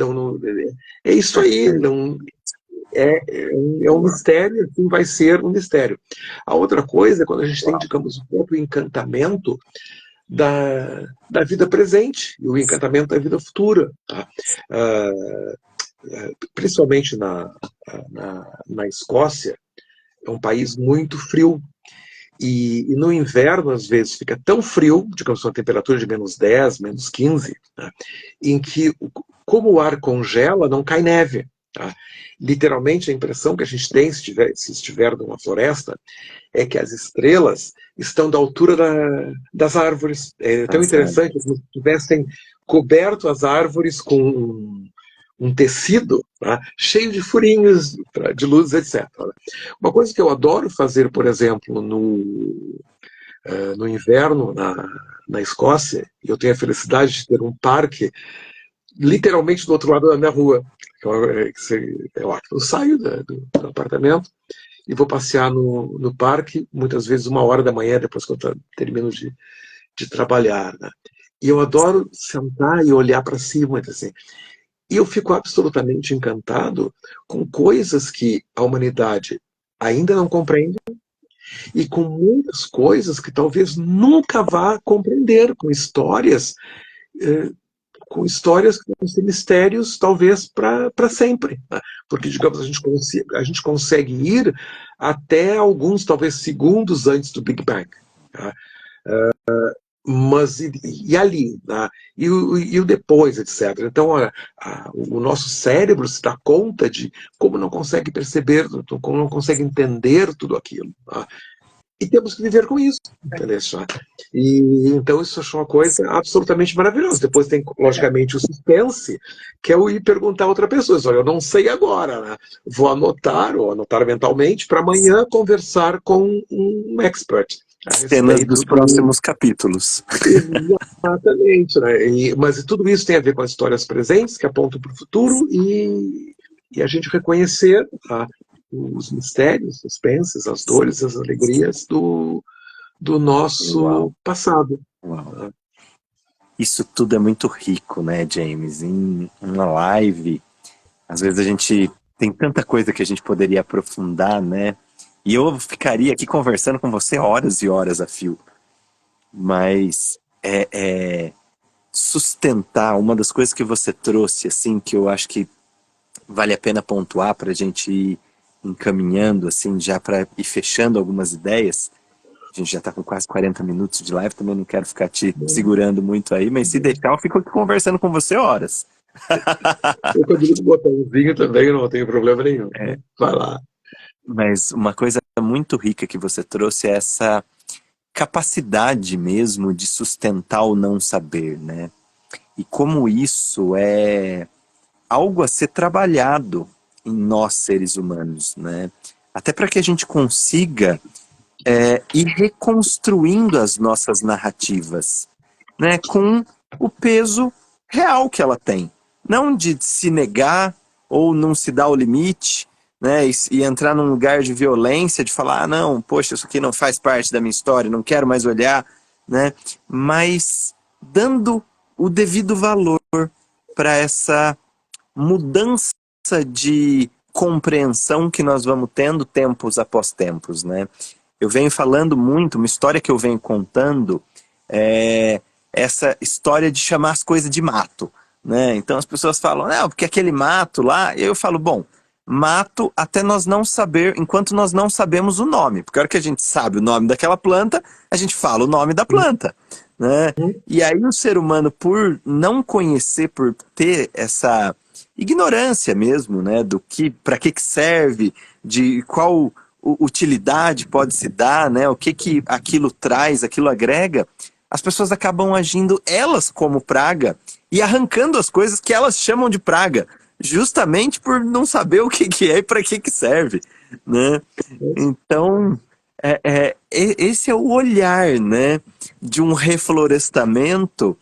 é isso aí, Perfeito. não, é um mistério, assim vai ser um mistério. A outra coisa é quando a gente tem, Uau. digamos, o próprio encantamento da vida presente e o encantamento da vida futura. Tá? Ah, Principalmente na Escócia, é um país muito frio. E no inverno, às vezes, fica tão frio, digamos, uma temperatura de -10, -15, né, em que, como o ar congela, não cai neve. Tá? Literalmente, a impressão que a gente tem, se estiver numa floresta, é que as estrelas estão da altura das árvores. É tão Azar. interessante, como se tivessem coberto as árvores com um tecido, tá, cheio de furinhos de luz, etc. Uma coisa que eu adoro fazer, por exemplo, no inverno na Escócia, e eu tenho a felicidade de ter um parque literalmente do outro lado da minha rua. Eu saio do apartamento e vou passear no parque, muitas vezes 1 hora da manhã, depois que eu termino de trabalhar. Né? E eu adoro sentar e olhar para cima, assim. E eu fico absolutamente encantado com coisas que a humanidade ainda não compreende e com muitas coisas que talvez nunca vá compreender, eh, com histórias que vão ser mistérios, talvez para sempre. Né? Porque, digamos, a gente consegue ir até alguns, talvez, segundos antes do Big Bang. Tá? Mas e ali, né? E o depois, etc. Então, o nosso cérebro se dá conta de como não consegue perceber, como não consegue entender tudo aquilo. Tá? E temos que viver com isso, entendeu? E então isso eu acho uma coisa absolutamente maravilhosa. Depois tem, logicamente, o suspense, que é o ir perguntar a outra pessoa. Olha, eu não sei agora, né? Vou anotar, ou anotar mentalmente, para amanhã conversar com um expert a Cenas respeito dos do. próximos capítulos. Exatamente, né? Mas tudo isso tem a ver com as histórias presentes, que apontam para o futuro, e a gente reconhecer os mistérios, os suspenses, as dores, as alegrias do Uau, nosso passado. uau. Né? Isso tudo é muito rico, né, James? Em uma live, às vezes a gente tem tanta coisa que a gente poderia aprofundar, né? E eu ficaria aqui conversando com você horas e horas a fio. Mas sustentar uma das coisas que você trouxe, assim, que eu acho que vale a pena pontuar para a gente ir encaminhando, assim, já para ir fechando algumas ideias. A gente já está com quase 40 minutos de live, também não quero ficar te segurando muito aí, mas se deixar, eu fico aqui conversando com você horas. Eu quando botar um vinho também, eu não tenho problema nenhum. Né? Vai lá. Mas uma coisa muito rica que você trouxe é essa capacidade mesmo de sustentar o não saber, né? E como isso é algo a ser trabalhado em nós seres humanos, né? Até para que a gente consiga ir reconstruindo as nossas narrativas, né? Com o peso real que ela tem. Não de se negar ou não se dar o limite, né? E entrar num lugar de violência, de falar, ah, não, poxa, isso aqui não faz parte da minha história, não quero mais olhar, né? Mas dando o devido valor para essa mudança de compreensão que nós vamos tendo tempos após tempos, né? Eu venho falando muito, uma história que eu venho contando é essa história de chamar as coisas de mato, né? Então as pessoas falam, não, porque aquele mato lá, e eu falo, bom, mato até nós não saber, enquanto nós não sabemos o nome, porque a hora que a gente sabe o nome daquela planta, a gente fala o nome da planta, né? E aí o ser humano, por não conhecer, por ter essa ignorância mesmo, né, do que, para que serve, de qual utilidade pode se dar, né, o que aquilo traz, aquilo agrega, as pessoas acabam agindo elas como praga e arrancando as coisas que elas chamam de praga, justamente por não saber o que que é e para que que serve, né? Então, esse é o olhar, né, de um reflorestamento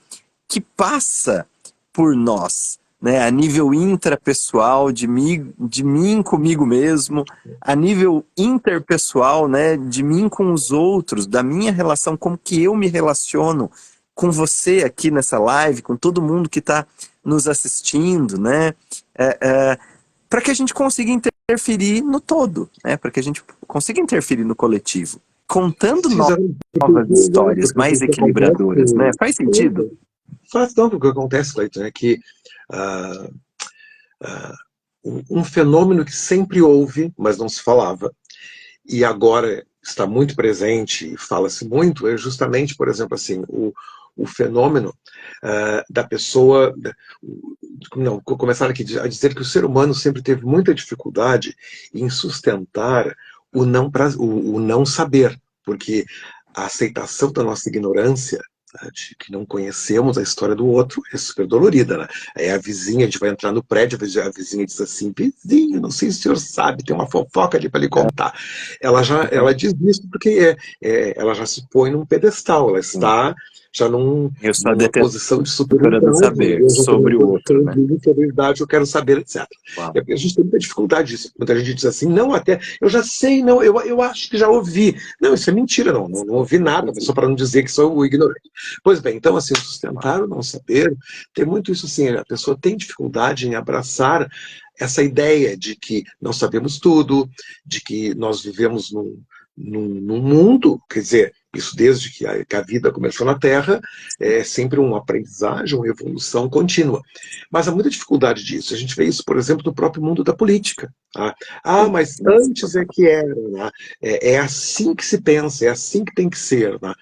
que passa por nós, né, a nível intrapessoal, de mim comigo mesmo, a nível interpessoal, né, de mim com os outros, da minha relação, como que eu me relaciono com você aqui nessa live, com todo mundo que está nos assistindo, né, para que a gente consiga interferir no todo, né, para que a gente consiga interferir no coletivo, contando Sim, exatamente. novas histórias Porque mais o que equilibradoras, né? acontece, Faz sentido? faz tanto o que acontece, Cleiton, é que ah, um fenômeno que sempre houve, mas não se falava, e agora está muito presente e fala-se muito, é justamente, por exemplo, assim, o fenômeno da pessoa. Não, começar aqui a dizer que o ser humano sempre teve muita dificuldade em sustentar o não saber, porque a aceitação da nossa ignorância, de que não conhecemos a história do outro, é super dolorida, né? Aí a vizinha, a gente vai entrar no prédio, a vizinha diz assim: vizinho, não sei se o senhor sabe, tem uma fofoca ali para lhe contar. Ela diz isso porque ela já se põe num pedestal, ela está já Eu sou a numa posição de detentora do superioridade, saber eu já tenho uma sobre o outro, posição né? de superioridade, eu quero saber, etc. Uau. A gente tem muita dificuldade disso. Muita gente diz assim: não, até, eu já sei, não, eu acho que já ouvi. Não, isso é mentira, não ouvi nada, mas só para não dizer que sou o ignorante. Pois bem, então, assim, sustentar o não saber, tem muito isso assim, a pessoa tem dificuldade em abraçar essa ideia de que não sabemos tudo, de que nós vivemos num mundo, quer dizer, isso desde que a vida começou na Terra, é sempre uma aprendizagem, uma evolução contínua. Mas há muita dificuldade disso. A gente vê isso, por exemplo, no próprio mundo da política. Tá? Mas antes é que era. Né? É assim que se pensa, é assim que tem que ser. Né?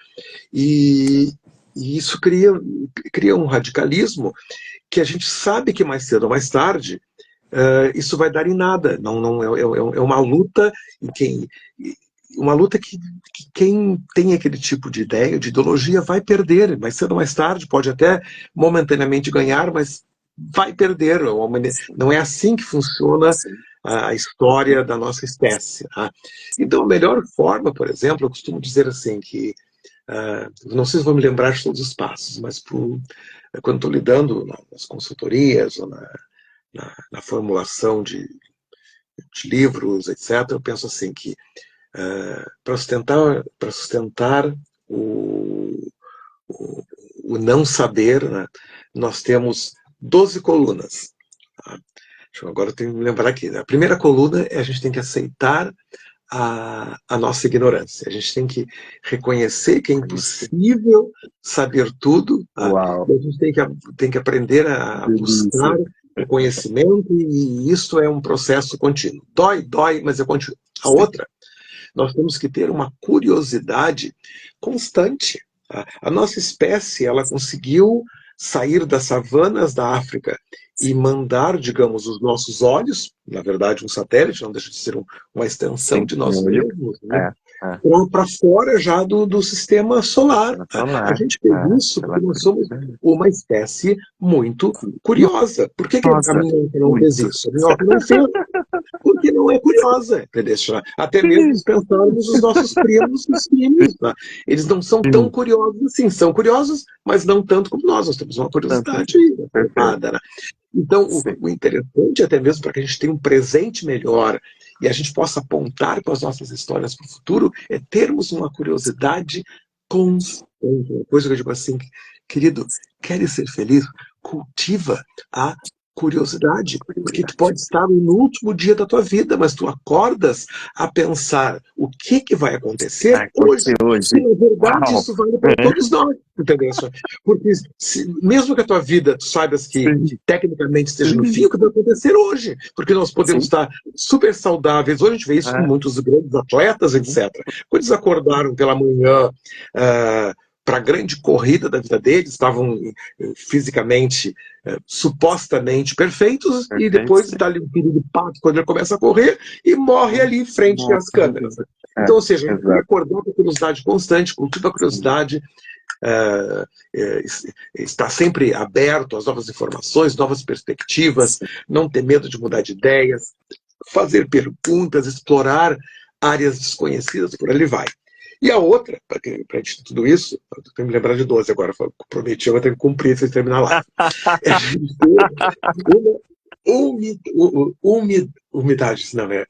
E isso cria um radicalismo que a gente sabe que mais cedo ou mais tarde isso vai dar em nada. Não é uma luta em quem uma luta que quem tem aquele tipo de ideia, de ideologia, vai perder, mais cedo ou mais tarde, pode até momentaneamente ganhar, mas vai perder. Não é assim que funciona a história da nossa espécie. Tá? Então, a melhor forma, por exemplo, eu costumo dizer assim que não sei se vou me lembrar de todos os passos, mas quando estou lidando nas consultorias ou na formulação de livros, etc., eu penso assim que para sustentar o não saber, né, nós temos 12 colunas. Tá? Agora eu tenho que me lembrar aqui. Né? A primeira coluna é a gente tem que aceitar a nossa ignorância. A gente tem que reconhecer que é impossível saber tudo. Tá? E a gente tem que aprender a buscar o conhecimento, e isso é um processo contínuo. Dói, mas é contínuo. A outra, nós temos que ter uma curiosidade constante. Tá? A nossa espécie, ela conseguiu sair das savanas da África e mandar, digamos, os nossos olhos, na verdade um satélite, não deixa de ser uma extensão de nós mesmos, né? Para fora já do sistema solar. A gente fez isso porque nós somos uma espécie muito curiosa. Por que a minhoca não fez isso? A minhoca não fez porque não é curiosa, entendeu? Até mesmo se pensarmos os nossos primos e os filhos, tá? Eles não são tão curiosos assim, são curiosos, mas não tanto como nós temos uma curiosidade elevada, né? Então, o interessante, até mesmo para que a gente tenha um presente melhor e a gente possa apontar com as nossas histórias para o futuro, é termos uma curiosidade constante. Uma coisa que eu digo assim, querido, queres ser feliz? Cultiva a curiosidade, porque tu pode estar no último dia da tua vida, mas tu acordas a pensar o que vai acontecer hoje. E, na verdade, isso vale para todos nós, entendeu? Porque mesmo que a tua vida, tu saibas que tecnicamente esteja no fim, o que vai acontecer hoje? Porque nós podemos estar super saudáveis. Hoje a gente vê isso com muitos grandes atletas, etc. Quando eles acordaram pela manhã, para a grande corrida da vida deles, estavam fisicamente, supostamente perfeitos, e Perfeito. depois dá ali um piripaque quando ele começa a correr e morre ali em frente às câmeras. Então, ou seja, a gente tem que Exato. acordar com a curiosidade constante, cultiva a Sim. curiosidade, está sempre aberto às novas informações, novas perspectivas, Sim. não ter medo de mudar de ideias, fazer perguntas, explorar áreas desconhecidas, por ali vai. E a outra, para a gente ter tudo isso, eu tenho que me lembrar de 12 agora, prometi, eu vou ter que cumprir se terminar a live. É a gente ter uma umidade, não é?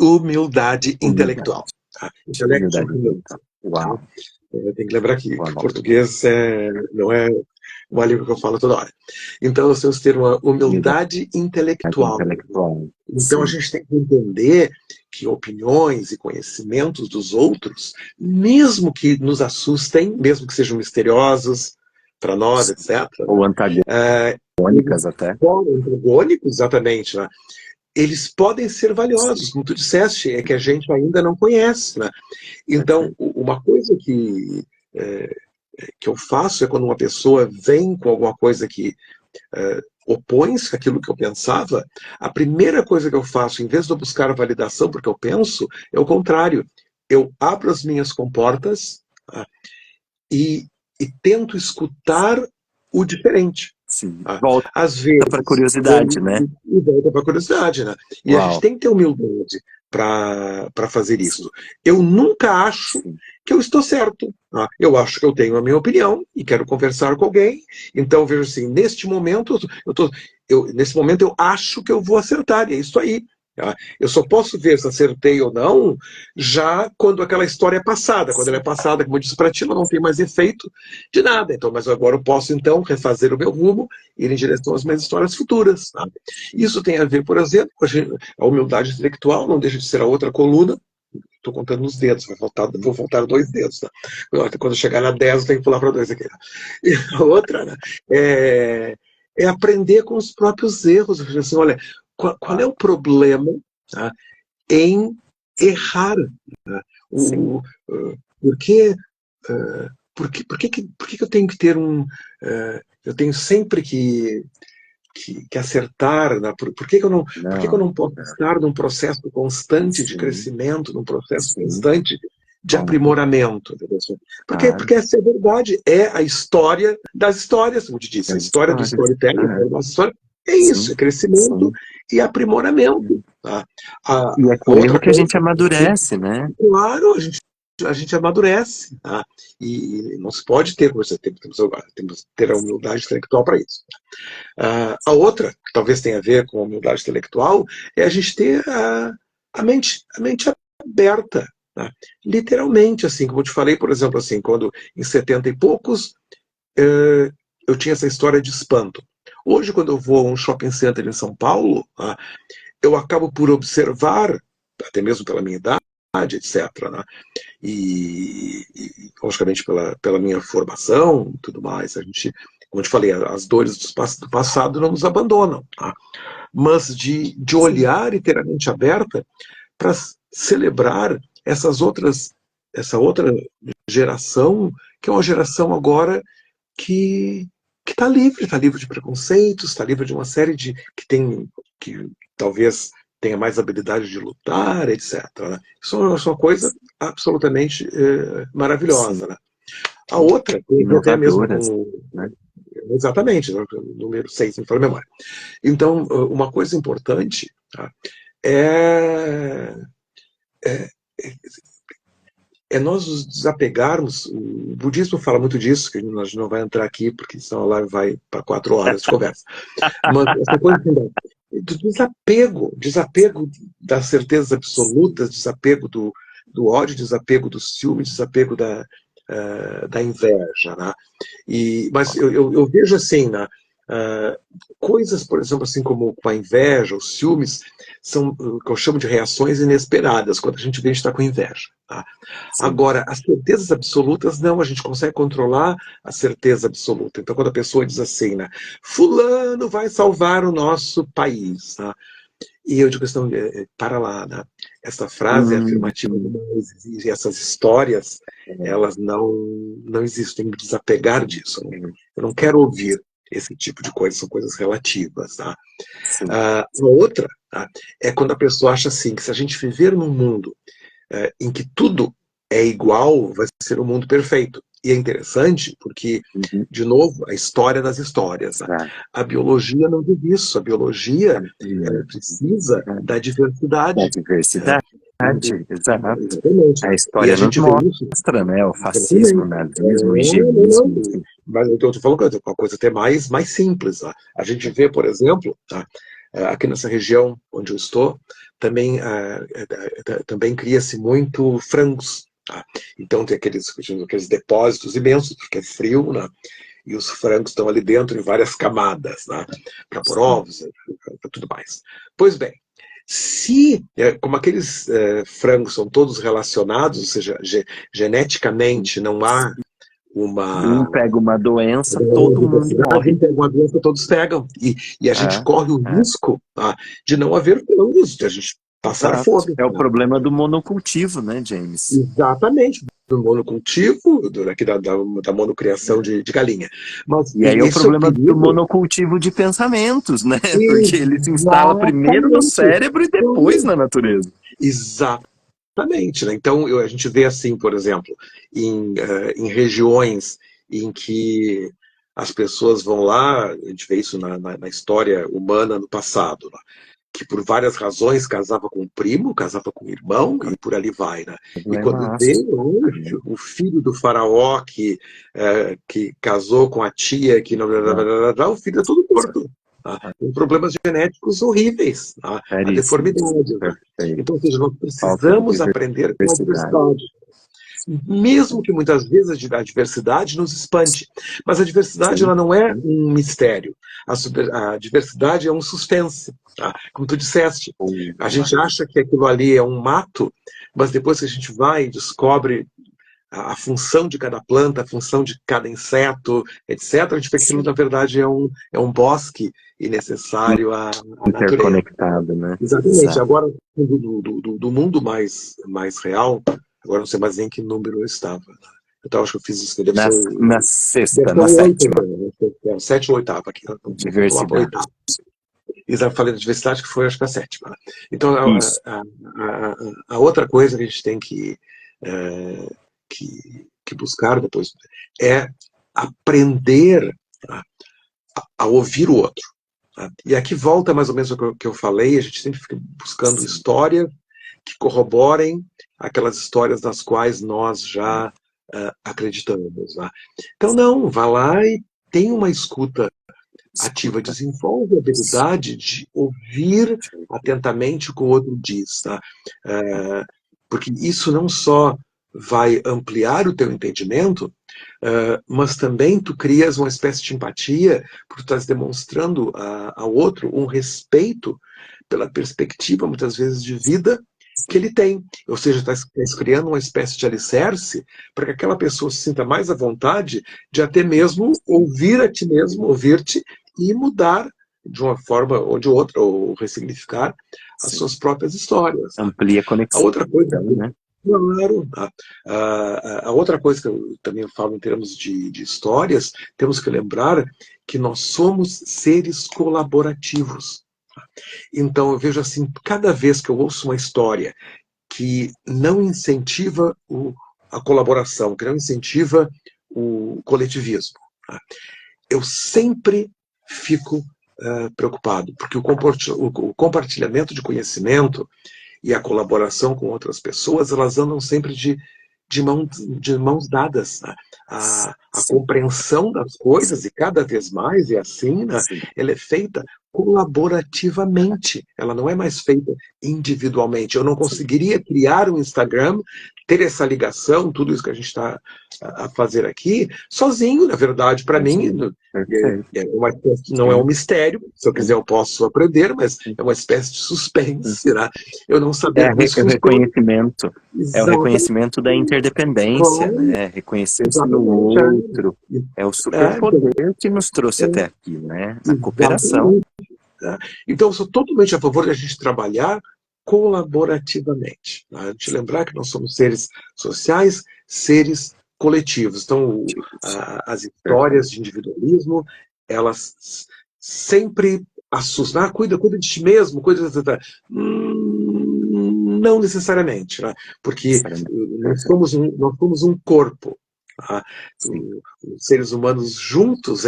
Humildade intelectual. Tá? Intellectual Humildade humility. intelectual. Uau. Tem que lembrar que Uau. português não é uma língua que eu falo toda hora. Então, nós temos que ter uma humildade intelectual. Então, a gente tem que entender que opiniões e conhecimentos dos outros, mesmo que nos assustem, mesmo que sejam misteriosos para nós, etc. Ou antagônicas até. Antagônicos, exatamente, né? Eles podem ser valiosos, como tu disseste, é que a gente ainda não conhece, né? Então, uma coisa que eu faço é quando uma pessoa vem com alguma coisa que opõe-se àquilo que eu pensava, a primeira coisa que eu faço, em vez de eu buscar a validação porque eu penso, é o contrário. Eu abro as minhas comportas, tá? e tento escutar o diferente. Sim. Tá? Volta Às vezes, para a curiosidade, né? E volta para a curiosidade, né? E a gente tem que ter humildade para fazer isso. Eu nunca acho que eu estou certo. Tá? Eu acho que eu tenho a minha opinião e quero conversar com alguém. Então, vejo assim, neste momento, nesse momento eu acho que eu vou acertar, e é isso aí. Tá? Eu só posso ver se acertei ou não já quando aquela história é passada. Quando ela é passada, como eu disse para ti, ela não tem mais efeito de nada. Então, mas agora eu posso, então, refazer o meu rumo e ir em direção às minhas histórias futuras. Tá? Isso tem a ver, por exemplo, com a humildade intelectual, não deixa de ser a outra coluna. Estou contando nos dedos, vou faltar 2 dedos. Tá? Quando chegar na 10, eu tenho que pular para 2 aqui. Tá? E a outra, né, é aprender com os próprios erros. Assim, olha, qual é o problema, tá, em errar? Tá? Por que, por que eu tenho que ter eu tenho sempre que acertar, né? Por que eu não posso estar num processo constante de crescimento, num processo constante de aprimoramento? Porque essa é a verdade, é a história das histórias, como te disse, a história do storytelling, a nossa história é isso, é crescimento e aprimoramento. Tá? E é com erro que a gente amadurece, né? Claro, a gente amadurece, tá? E não se pode ter, temos que ter a humildade intelectual para isso. A outra, que talvez tenha a ver com a humildade intelectual, é a gente ter a mente aberta. Tá? Literalmente, assim, como eu te falei, por exemplo, assim, quando em 70 e poucos eu tinha essa história de espanto. Hoje, quando eu vou a um shopping center em São Paulo, eu acabo por observar, até mesmo pela minha idade, etc., né? E logicamente pela minha formação e tudo mais, a gente, como eu te falei, as dores do passado não nos abandonam, tá? Mas de olhar e ter a mente aberta para celebrar essa outra geração, que é uma geração agora que está livre de preconceitos, está livre de uma série que talvez tenha mais habilidade de lutar, etc. Né? Isso é uma coisa absolutamente maravilhosa. Né? A outra, tem até mesmo com... né? Exatamente, né? Número 6, me fala a memória. Então, uma coisa importante, tá, é nós nos desapegarmos. O budismo fala muito disso, que a gente não vai entrar aqui, porque senão a live vai para 4 horas de conversa. Mas essa coisa do desapego das certezas absolutas, desapego do ódio, desapego do ciúme, desapego da inveja. Né? Mas eu vejo assim, né? Coisas, por exemplo, assim como a inveja, os ciúmes, são o que eu chamo de reações inesperadas, quando a gente vê a gente está com inveja. Tá? Agora, as certezas absolutas, não, a gente consegue controlar a certeza absoluta. Então, quando a pessoa diz assim, né, fulano vai salvar o nosso país, tá? E eu digo assim, para lá, né? Essa frase é afirmativa demais, e essas histórias, elas não existem, tem que desapegar disso. Eu não quero ouvir esse tipo de coisa, são coisas relativas, tá? sim. A outra, tá, é quando a pessoa acha assim, que se a gente viver num mundo em que tudo é igual, vai ser um mundo perfeito. E é interessante porque, Uhum. de novo, a história das histórias. Né? Exato. A biologia não diz isso. A biologia ela precisa da Da diversidade. diversidade, exato. Exatamente. A E a história nos gente vê isso. mostra, né? O fascismo, o Exatamente. nazismo, o Não. higienismo, enfim. Mas eu estou falando uma coisa até mais simples. Tá? A gente vê, por exemplo, tá? Aqui nessa região onde eu estou, também cria-se muito frangos. Tá? Então tem aqueles depósitos imensos, porque é frio, né? E os frangos estão ali dentro em várias camadas, né? Para pôr ovos, para tudo mais. Pois bem, se, como aqueles frangos são todos relacionados, ou seja, geneticamente não há Um uma pega uma doença, todo mundo diversidade, morre. pega uma doença, todos pegam. E a gente É, corre o é, risco de não haver frangos, de a gente passar exato. fome. É o Né? problema do monocultivo, né, James? Exatamente, do monocultivo, aqui da monocriação de galinha. Mas E aí é o esse é o problema do perigo. monocultivo de pensamentos, né? Porque ele se instala primeiro no Exatamente. cérebro e depois na natureza. Exatamente. Né? Então, a gente vê assim, por exemplo, em regiões em que as pessoas vão lá, a gente vê isso na história humana no passado, né? Que por várias razões casava com o primo, casava com o irmão e por ali vai, né? E quando vê Problemaço. o filho do faraó que casou com a tia, que não, o filho é todo torto. Tá? Com problemas genéticos horríveis, tá? A Seríssimos. deformidade. Tá? Perfeito. Então, ou seja, nós Falta de precisamos aprender com a diversidade. diversidade. Mesmo que muitas vezes a diversidade nos espante. Mas a diversidade Sim. ela não é um mistério. A diversidade é um suspense. Tá? Como tu disseste, a gente acha que aquilo ali é um mato, mas depois que a gente vai e descobre a função de cada planta, a função de cada inseto, etc., a gente vê que aquilo, Sim. na verdade, é um bosque e necessário à natureza. Interconectado, né? Exatamente. Exato. Agora, do mundo mais real, agora não sei mais em que número eu estava. Eu acho que eu fiz isso, que deve ser Na deve sexta, ser na o 8, sétima. é o 7 ou 8 aqui. Vamos lá para o Diversidade. 8. Eu falei da diversidade, que foi, acho que a 7ª. Então, Isso. a outra coisa que a gente tem eh, que buscar depois é aprender a ouvir o outro. Tá? E aqui volta mais ou menos o que eu falei, a gente sempre fica buscando Sim. histórias que corroborem aquelas histórias das quais nós já acreditamos. Né? Então, não, vá lá e tem uma escuta ativa, Escuta. desenvolve a habilidade de ouvir atentamente o que o outro diz. Tá? Porque isso não só vai ampliar o teu entendimento, mas também tu crias uma espécie de empatia, porque tu estás demonstrando ao outro um respeito pela perspectiva, muitas vezes, de vida que ele tem. Ou seja, estás criando uma espécie de alicerce para que aquela pessoa se sinta mais à vontade de até mesmo ouvir a ti mesmo, ouvir-te e mudar de uma forma ou de outra, ou ressignificar as Sim. suas próprias histórias. Amplia a A conexão, outra coisa, né? claro, a outra coisa que eu também falo em termos de histórias, temos que lembrar que nós somos seres colaborativos. Então eu vejo assim, cada vez que eu ouço uma história que não incentiva a colaboração, que não incentiva o coletivismo, tá? Eu sempre fico preocupado, porque o compartilhamento de conhecimento e a colaboração com outras pessoas, elas andam sempre de mãos dadas. Né? A Sim. compreensão das coisas, e cada vez mais, e assim, né, Sim. ela é feita colaborativamente, ela não é mais feita individualmente. Eu não Sim. conseguiria criar um Instagram, ter essa ligação, tudo isso que a gente está a fazer aqui, sozinho, na verdade, para mim, Perfeito. não é um Sim. mistério, se eu quiser eu posso aprender, mas é uma espécie de suspense, né? Eu não É saber como isso o funciona. reconhecimento, é o Exatamente, reconhecimento da interdependência, claro, né? Reconhecer-se no exatamente. outro. É o Então, superpoder que nos trouxe até aqui, né? A cooperação. exatamente. Né? Então, eu sou totalmente a favor de a gente trabalhar colaborativamente. Né? A gente lembrar que nós somos seres sociais, seres coletivos. Então, as Perfeito. histórias de individualismo, elas sempre assustam. Cuida de ti mesmo, não necessariamente, né? Porque Sinceramente, perfeito. nós somos um corpo. Tá? Sim, Os seres humanos juntos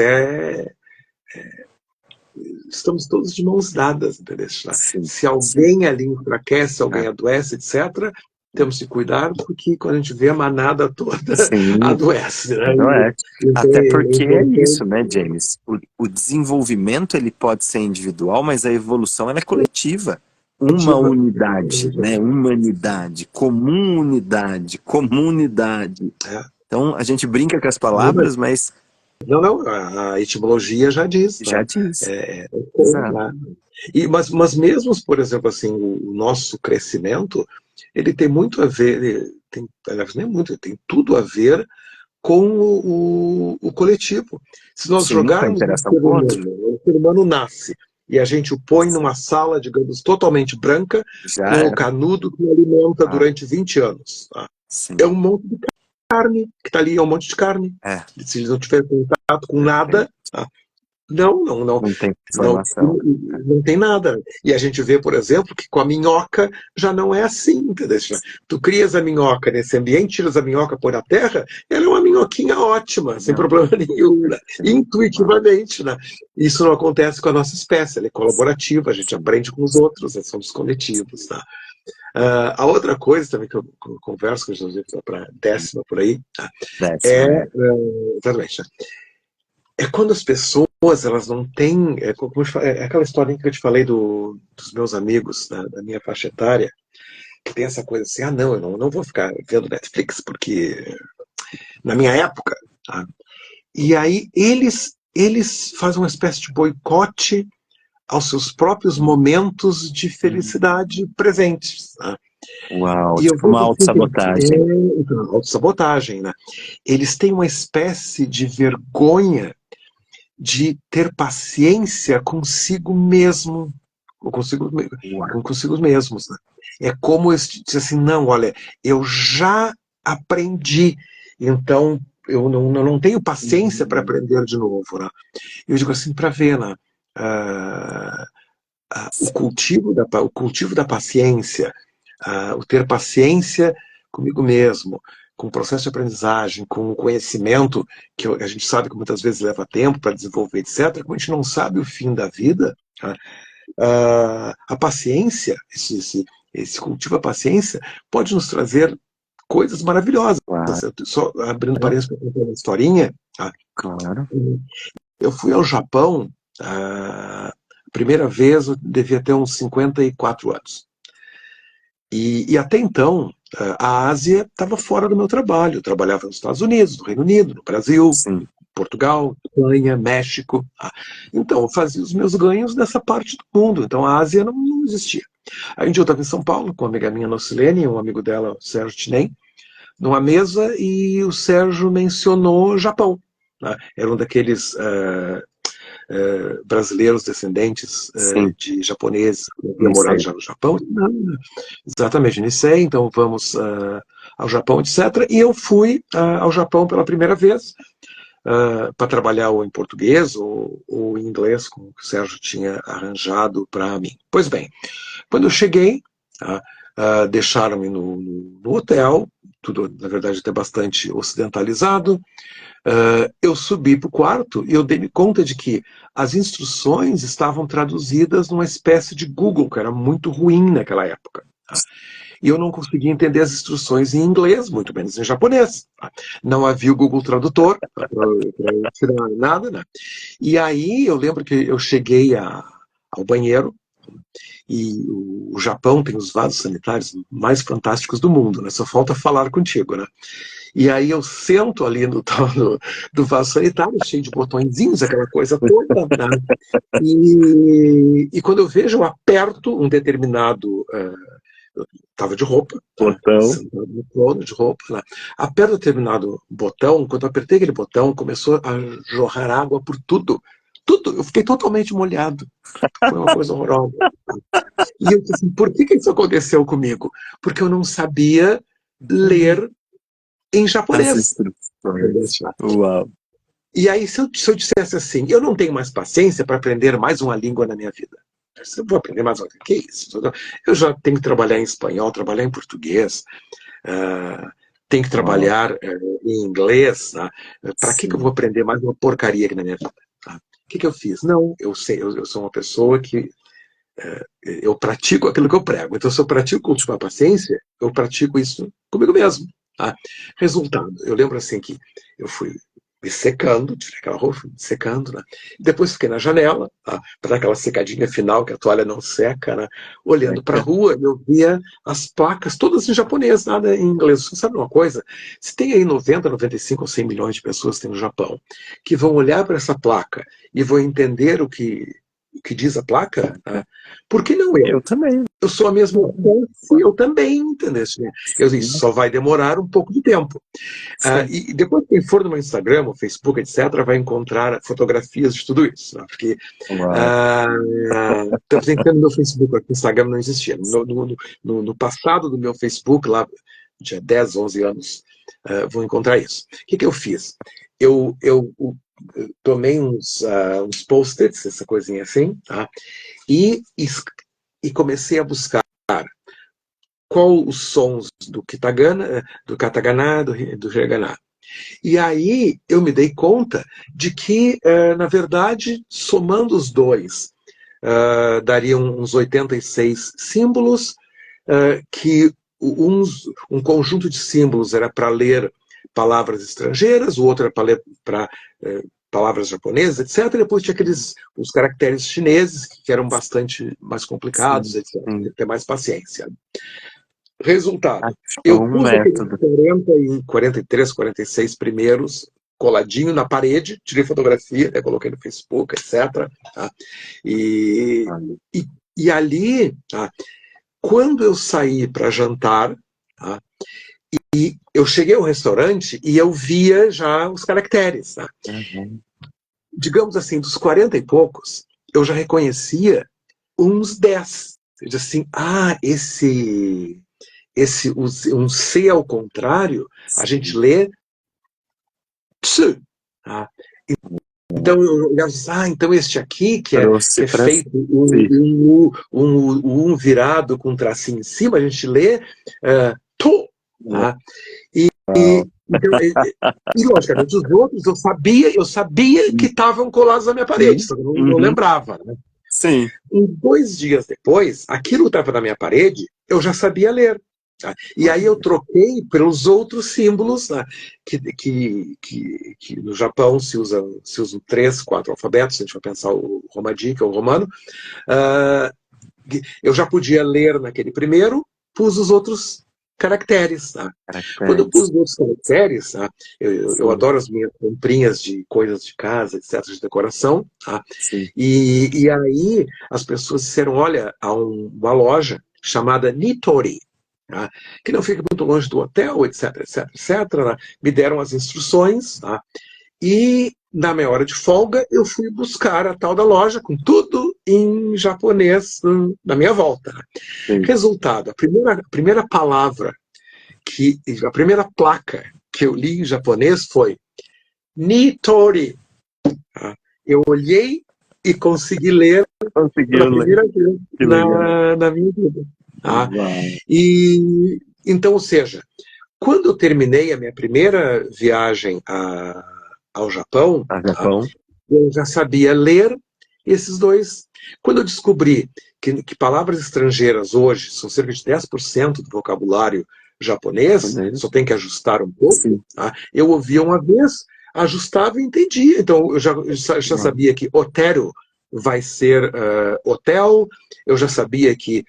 estamos todos de mãos dadas, entendeu? sim, Se sim. alguém ali enfraquece, se alguém É, adoece, etc., temos que cuidar, porque quando a gente vê a manada toda sim, adoece, né? não é. Então Até é porque é isso, importante. né, James? O desenvolvimento ele pode ser individual, mas a evolução ela é coletiva. Uma Ativa. unidade, né? Humanidade, comunidade, comunidade. É. Então a gente brinca com as Não, palavras, mas não, a etimologia já diz, já né? diz. Com, Exato. né? Mas mesmo, por exemplo, assim, o nosso crescimento, ele tem muito a ver, aliás, nem muito, tem tudo a ver com o coletivo. Se nós Sim, com a jogarmos interação com o outro. o ser humano nasce e a gente o põe numa sala, digamos, totalmente branca, Já com o era. canudo que o alimenta Ah, durante 20 anos. Tá? É sim. um monte de carne que está ali, é um monte de carne. É, Se ele não tiver contato com nada, perfeito. tá? Não, não, não, Não tem não, informação. não tem nada. E a gente vê, por exemplo, que com a minhoca já não é assim, entendeu? Tu crias a minhoca nesse ambiente, tiras a minhoca, põe na terra, ela é uma minhoquinha ótima, sem Não, problema nenhum, né? perfeito. Ah, Intuitivamente, né? Isso não acontece com a nossa espécie, ela é colaborativa, a gente aprende com os outros, nós somos coletivos, tá? A outra coisa também que eu converso com Jesus para décima por aí, tá? décima, é. Exatamente, né? É quando as pessoas elas não têm. É aquela historinha que eu te falei dos meus amigos, da minha faixa etária, que tem essa coisa assim: não, eu não vou ficar vendo Netflix, porque na minha época. Tá? E aí eles fazem uma espécie de boicote aos seus próprios momentos de felicidade presentes. Tá? Uau, E eu tipo uma vejo assim que autossabotagem. então, autossabotagem, né? Eles têm uma espécie de vergonha de ter paciência consigo mesmo, ou Uau. consigo mesmos. Né? É como se diz assim, não, olha, eu já aprendi, então eu não tenho paciência para Hum, aprender de novo. Né? Eu digo assim, para ver, né? Ah, sim, o cultivo da paciência, o ter paciência comigo mesmo, com o processo de aprendizagem, com o conhecimento, que a gente sabe que muitas vezes leva tempo para desenvolver, etc., como a gente não sabe o fim da vida, tá? A paciência, esse cultivo da paciência, pode nos trazer coisas maravilhosas. claro, Só abrindo parênteses para contar uma historinha, tá? claro. Eu fui ao Japão, a primeira vez eu devia ter uns 54 anos. E até então, a Ásia estava fora do meu trabalho. Eu trabalhava nos Estados Unidos, no Reino Unido, no Brasil, Sim, Portugal, Espanha, México. Tá? Então, eu fazia os meus ganhos nessa parte do mundo. Então, a Ásia não existia. Aí, um dia eu estava em São Paulo com uma amiga minha, Nocilene, e um amigo dela, o Sérgio Tinem, numa mesa, e o Sérgio mencionou Japão. Né? Era um daqueles brasileiros descendentes sim, de japoneses que haviam não morado sei. já no Japão. Não, exatamente, Nisei, então vamos ao Japão, etc. E eu fui ao Japão pela primeira vez para trabalhar ou em português ou em inglês, como o Sérgio tinha arranjado para mim. Pois bem, quando eu cheguei, deixaram-me no hotel, tudo, na verdade, até bastante ocidentalizado. Eu subi para o quarto e eu dei-me conta de que as instruções estavam traduzidas numa espécie de Google, que era muito ruim naquela época. Tá? E eu não conseguia entender as instruções em inglês, muito menos em japonês. Tá? Não havia o Google Tradutor para tirar nada, né? E aí eu lembro que eu cheguei ao banheiro, e o Japão tem os vasos sanitários mais fantásticos do mundo, né? Só falta falar contigo, né? E aí eu sento ali no tal do vaso sanitário, cheio de botõezinhos, aquela coisa toda, né? E quando eu vejo, eu aperto um determinado. Estava de roupa, tá? Botão. Sentado no trono de roupa. Né? Aperto um determinado botão, quando eu apertei aquele botão, começou a jorrar água por tudo. tudo, eu fiquei totalmente molhado. Foi uma coisa horrorosa. E eu disse assim, por que isso aconteceu comigo? Porque eu não sabia ler em As japonês. instruções. Uau. E aí, se eu dissesse assim, eu não tenho mais paciência para aprender mais uma língua na minha vida. Eu vou aprender mais uma língua. Que isso? Eu já tenho que trabalhar em espanhol, trabalhar em português, tenho que Uau. trabalhar em inglês. Para que eu vou Sim. aprender mais uma porcaria aqui na minha vida? Tá? O que eu fiz? Não, eu sei, eu sou uma pessoa que eu pratico aquilo que eu prego. Então, se eu pratico cultivar paciência, eu pratico isso comigo mesmo. Tá? Resultado, eu lembro assim que eu fui me secando, tirei aquela roupa, fui me secando, né? Depois fiquei na janela, tá? Para dar aquela secadinha final, que a toalha não seca, né? Olhando para a rua, eu via as placas todas em japonês, nada em inglês. Você sabe uma coisa? Se tem aí 90, 95 ou 100 milhões de pessoas que tem no Japão, que vão olhar para essa placa e vão entender o que diz a placa, né? Por que não eu? Eu também. Eu sou a mesma espécie, eu também, entendeu? Eu disse, Sim. só vai demorar um pouco de tempo. Sim. E depois, quem for no meu Instagram, no Facebook, etc., vai encontrar fotografias de tudo isso. Né? Porque Uau. estou tentando no meu Facebook, aqui no Instagram não existia. No passado do meu Facebook, lá, tinha 10, 11 anos, vou encontrar isso. O que eu fiz? Eu tomei uns post-its, essa coisinha assim, tá? E comecei a buscar qual os sons do Kitagana, do Katagana, do Hiragana. E aí eu me dei conta de que, na verdade, somando os dois, dariam uns 86 símbolos, que um conjunto de símbolos era para ler palavras estrangeiras, o outro era para ler palavras japonesas, etc. E depois tinha os caracteres chineses, que eram bastante mais complicados, Sim. etc. Tem Sim. que ter mais paciência. Resultado, Achou eu um pus aqueles método. 43, 46 primeiros coladinho na parede, tirei fotografia, coloquei no Facebook, etc. Tá? E, Olha. e, e ali, tá? Quando eu saí para jantar, tá? E eu cheguei ao restaurante e eu via já os caracteres. Tá? Uhum. Digamos assim, dos 40 e poucos, eu já reconhecia uns 10. Eu disse assim, um C ao contrário, a gente Sim. lê ps. Tá? Então eu olhava e disse, então este aqui, que Trouxe é para feito si. um virado com um tracinho em cima, a gente lê to. Tá? Uau. Então, e logicamente os outros eu sabia que estavam colados na minha parede, Sim. só que eu não Uhum. lembrava. Né? Sim. 2 dias depois, aquilo que estava na minha parede, eu já sabia ler. Tá? E aí eu troquei pelos outros símbolos, né, que no Japão se usam 3, 4 alfabetos, se a gente for pensar o Romaji, que é o romano. Uh, eu já podia ler naquele primeiro, pus os outros caracteres. Tá? Quando eu pus Caracteres. os outros caracteres, tá? Eu Sim. adoro as minhas comprinhas de coisas de casa, etc., de decoração. Tá? Sim. E aí as pessoas disseram, olha, há uma loja chamada Nitori, tá? Que não fica muito longe do hotel, etc, etc, etc. Né? Me deram as instruções, tá? E na minha hora de folga eu fui buscar a tal da loja com tudo em japonês na minha volta. Sim. Resultado, a primeira palavra, a primeira placa que eu li em japonês foi Nitori. Tá? Eu olhei e consegui ler pela Conseguiu ler. primeira vez Que legal. na minha vida. Tá? Uau. E então, ou seja, quando eu terminei a minha primeira viagem ao Japão, A tá? Japão. Eu já sabia ler esses dois. Quando eu descobri que palavras estrangeiras hoje são cerca de 10% do vocabulário japonês, Japonês. só tem que ajustar um pouco, Sim. tá? Eu ouvia uma vez, ajustava e entendia. Então, eu já Uau. sabia que otero vai ser hotel, eu já sabia que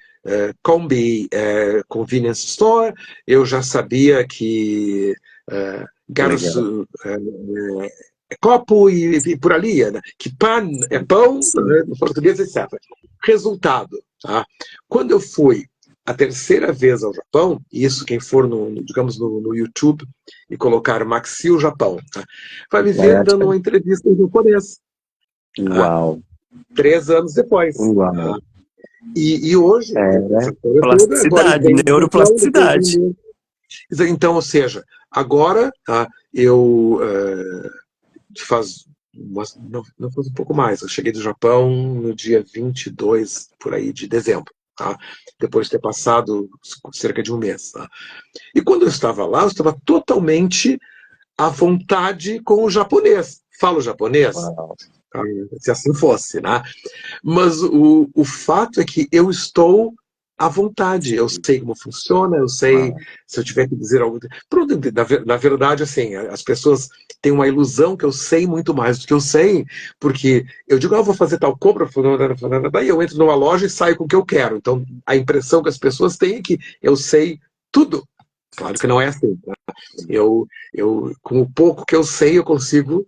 Kombi é convenience store, eu já sabia que Legal. Garusu é copo e por ali, né? Que pan é Sim. pão, Sim. né? No português, etc. Resultado, tá? Quando eu fui a terceira vez ao Japão, e isso quem for, digamos, no YouTube e colocar Maxil Japão, tá? Vai me Vai ver dando achar. uma entrevista em japonês. Uau, 3 anos depois. uau. E hoje, essa Era história toda, agora plasticidade, vem do Japão, depois neuroplasticidade. vem. Então, ou seja, agora eu faz, não faz um pouco mais. Eu cheguei do Japão no dia 22, por aí, de dezembro. Tá? Depois de ter passado cerca de um mês. Tá? E quando eu estava lá, eu estava totalmente à vontade com o japonês. Falo japonês? Uau, Tá? Se assim fosse, né? Mas o fato é que eu estou à vontade, eu sei como funciona, eu sei uau. se eu tiver que dizer algo. Pronto, na verdade, assim, as pessoas têm uma ilusão que eu sei muito mais do que eu sei, porque eu digo, vou fazer tal compra, daí eu entro numa loja e saio com o que eu quero. Então, a impressão que as pessoas têm é que eu sei tudo. Claro que não é assim. Tá? Com o pouco que eu sei, eu consigo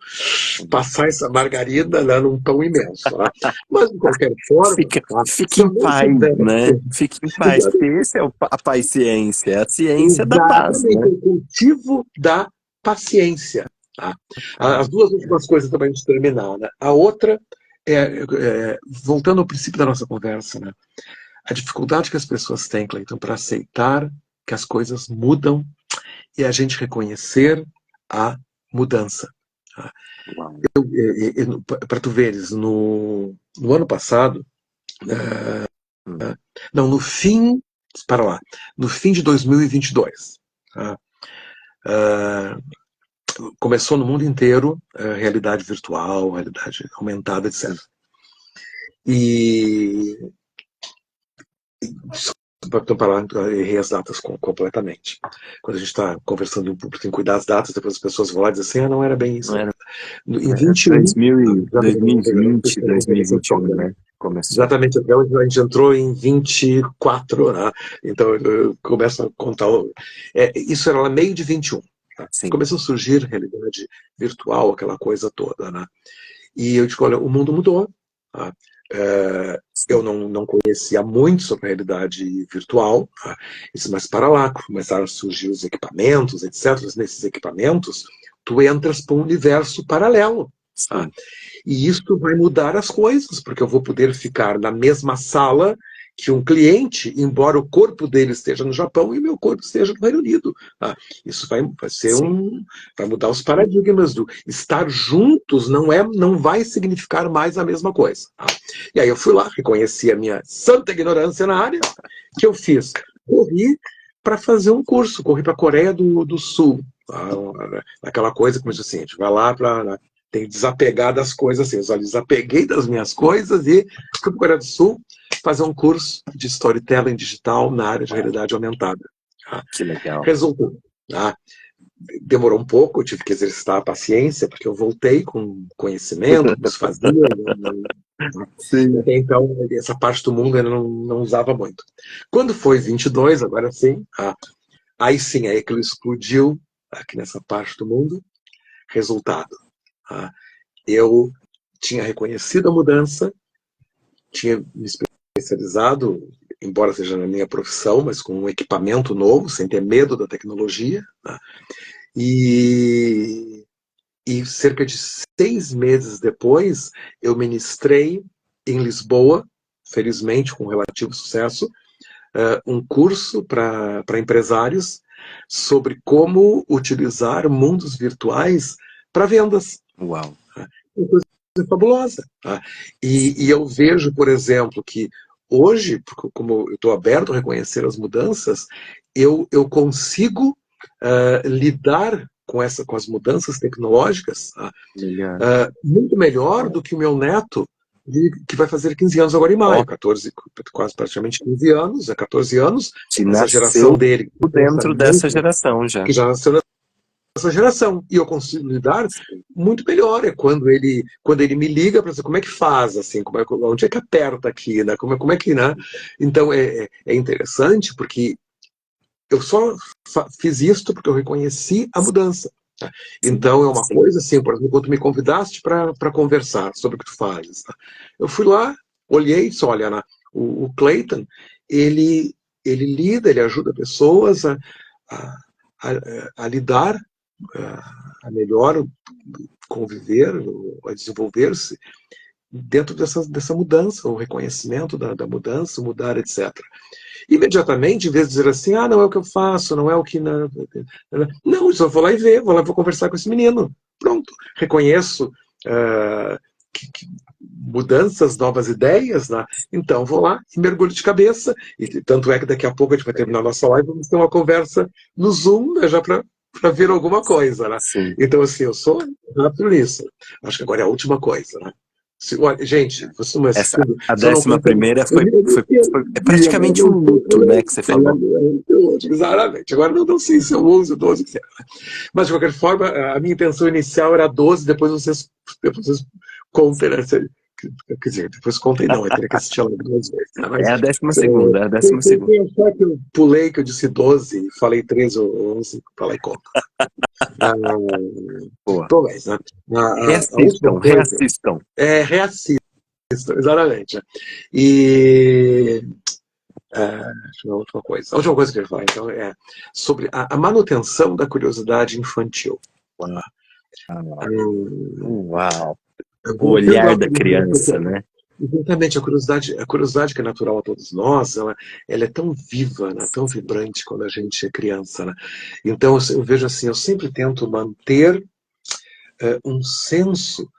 passar essa margarida lá num pão imenso. Tá? Mas, de qualquer forma, tá? Fique Se eu em não paz, né? tivesse. Fique em paz, porque esse é a paciência, é a ciência da paz, Exatamente, né? o cultivo da paciência. Tá? As duas últimas coisas também de terminar. Né? A outra voltando ao princípio da nossa conversa, né? A dificuldade que as pessoas têm, Cleiton, para aceitar que as coisas mudam e a gente reconhecer a mudança. Tá? Uau. Para tu veres, no ano passado, Hum. não, no fim, para lá, no fim de 2022, tá? Começou no mundo inteiro realidade virtual, realidade aumentada, etc. E para lá, errei as datas completamente. Quando a gente está conversando em público, tem que cuidar das datas, depois as pessoas vão lá e dizem assim, não era bem isso. Não era Em 21, 2020, 2021, né? Começou. exatamente, até hoje a gente entrou em 24, né? Então eu começo a contar. Isso era lá meio de 21. Tá? Sim. Começou a surgir realidade virtual, aquela coisa toda. Né? E eu digo, olha, o mundo mudou. Tá? Eu não conhecia muito sobre a realidade virtual, tá? Mas para lá começaram a surgir os equipamentos, etc. Nesses equipamentos, tu entras para um universo paralelo. Tá? Sim. E isso vai mudar as coisas, porque eu vou poder ficar na mesma sala que um cliente, embora o corpo dele esteja no Japão e o meu corpo esteja no Reino Unido. Tá? Isso vai ser Sim. vai mudar os paradigmas do estar juntos não vai significar mais a mesma coisa. Tá? E aí eu fui lá, reconheci a minha santa ignorância na área, que eu fiz? Corri para fazer um curso, corri para a Coreia do Sul. Tá? Aquela coisa como eu disse assim, a gente vai lá para tem que desapegar das coisas assim. Eu desapeguei das minhas coisas e fui para a Coreia do Sul fazer um curso de storytelling digital na área de realidade aumentada. Tá? Que legal. Resultou. Tá? Demorou um pouco, eu tive que exercitar a paciência, porque eu voltei com conhecimento, como se fazia. Sim. Até então, essa parte do mundo eu não usava muito. Quando foi 22, agora sim, aí sim, aí aquilo explodiu aqui nessa parte do mundo. Resultado. Eu tinha reconhecido a mudança, tinha me especializado, embora seja na minha profissão, mas com um equipamento novo, sem ter medo da tecnologia. Tá? E cerca de 6 meses depois, eu ministrei em Lisboa, felizmente com relativo sucesso, um curso para empresários sobre como utilizar mundos virtuais para vendas. Uau. Uma coisa fabulosa. Tá? E eu vejo, por exemplo, que hoje, como eu estou aberto a reconhecer as mudanças, eu consigo lidar com as mudanças tecnológicas Melhor. muito melhor do que o meu neto, que vai fazer 15 anos agora em Ó, maio, 14, quase praticamente 15 anos, 14 anos, que essa nasceu geração dele, dentro dessa pensamento, geração já. que já nasceu nessa geração, e eu consigo lidar muito melhor, quando ele me liga para dizer como é que faz, assim, onde é que aperta aqui, né? Como é que, né? Então é interessante porque eu só fiz isto porque eu reconheci a mudança. Tá? Sim. Então é uma Sim. coisa assim, por exemplo, quando tu me convidaste para conversar sobre o que tu fazes, tá? Eu fui lá, olhei e disse, olha, Ana, o Clayton, ele lida, ele ajuda pessoas a, a lidar, a melhor conviver, a desenvolver-se dentro dessa mudança, o reconhecimento da mudança, mudar, etc. Imediatamente, em vez de dizer assim, não é o que eu faço, não é o que... Não, eu só vou lá e ver, vou conversar com esse menino. Pronto, reconheço mudanças, novas ideias, né? Então vou lá e mergulho de cabeça, e tanto é que daqui a pouco a gente vai terminar a nossa live, vamos ter uma conversa no Zoom, né, já para ver alguma coisa, né? Sim. Então, assim, eu sou rápido nisso. Acho que agora é a última coisa, né? Olha, gente, você não é assistindo, A se eu não 11ª eu é praticamente um luto, né, que você falou. Exatamente. Agora não sei se eu uso 12, que seja. Mas, de qualquer forma, a minha intenção inicial era 12, depois vocês contem, né? Quer dizer, depois contem não, eu teria que assistir ela 2 vezes. Né? Mas, É a 12ª, é a 12ª. quem achar que eu pulei, que eu disse 12, falei 13 ou 11, fala e conta. Boa. Bom, mas a Reassistam, última coisa reassistam. é reassistam, exatamente. E deixa eu ver a última coisa. A última coisa que eu ia falar, então, é sobre a manutenção da curiosidade infantil. Uau! O Voltando olhar à da criança, né? exatamente, a curiosidade que é natural a todos nós, ela é tão viva, né, tão vibrante quando a gente é criança. Né? Então, eu vejo assim, eu sempre tento manter um senso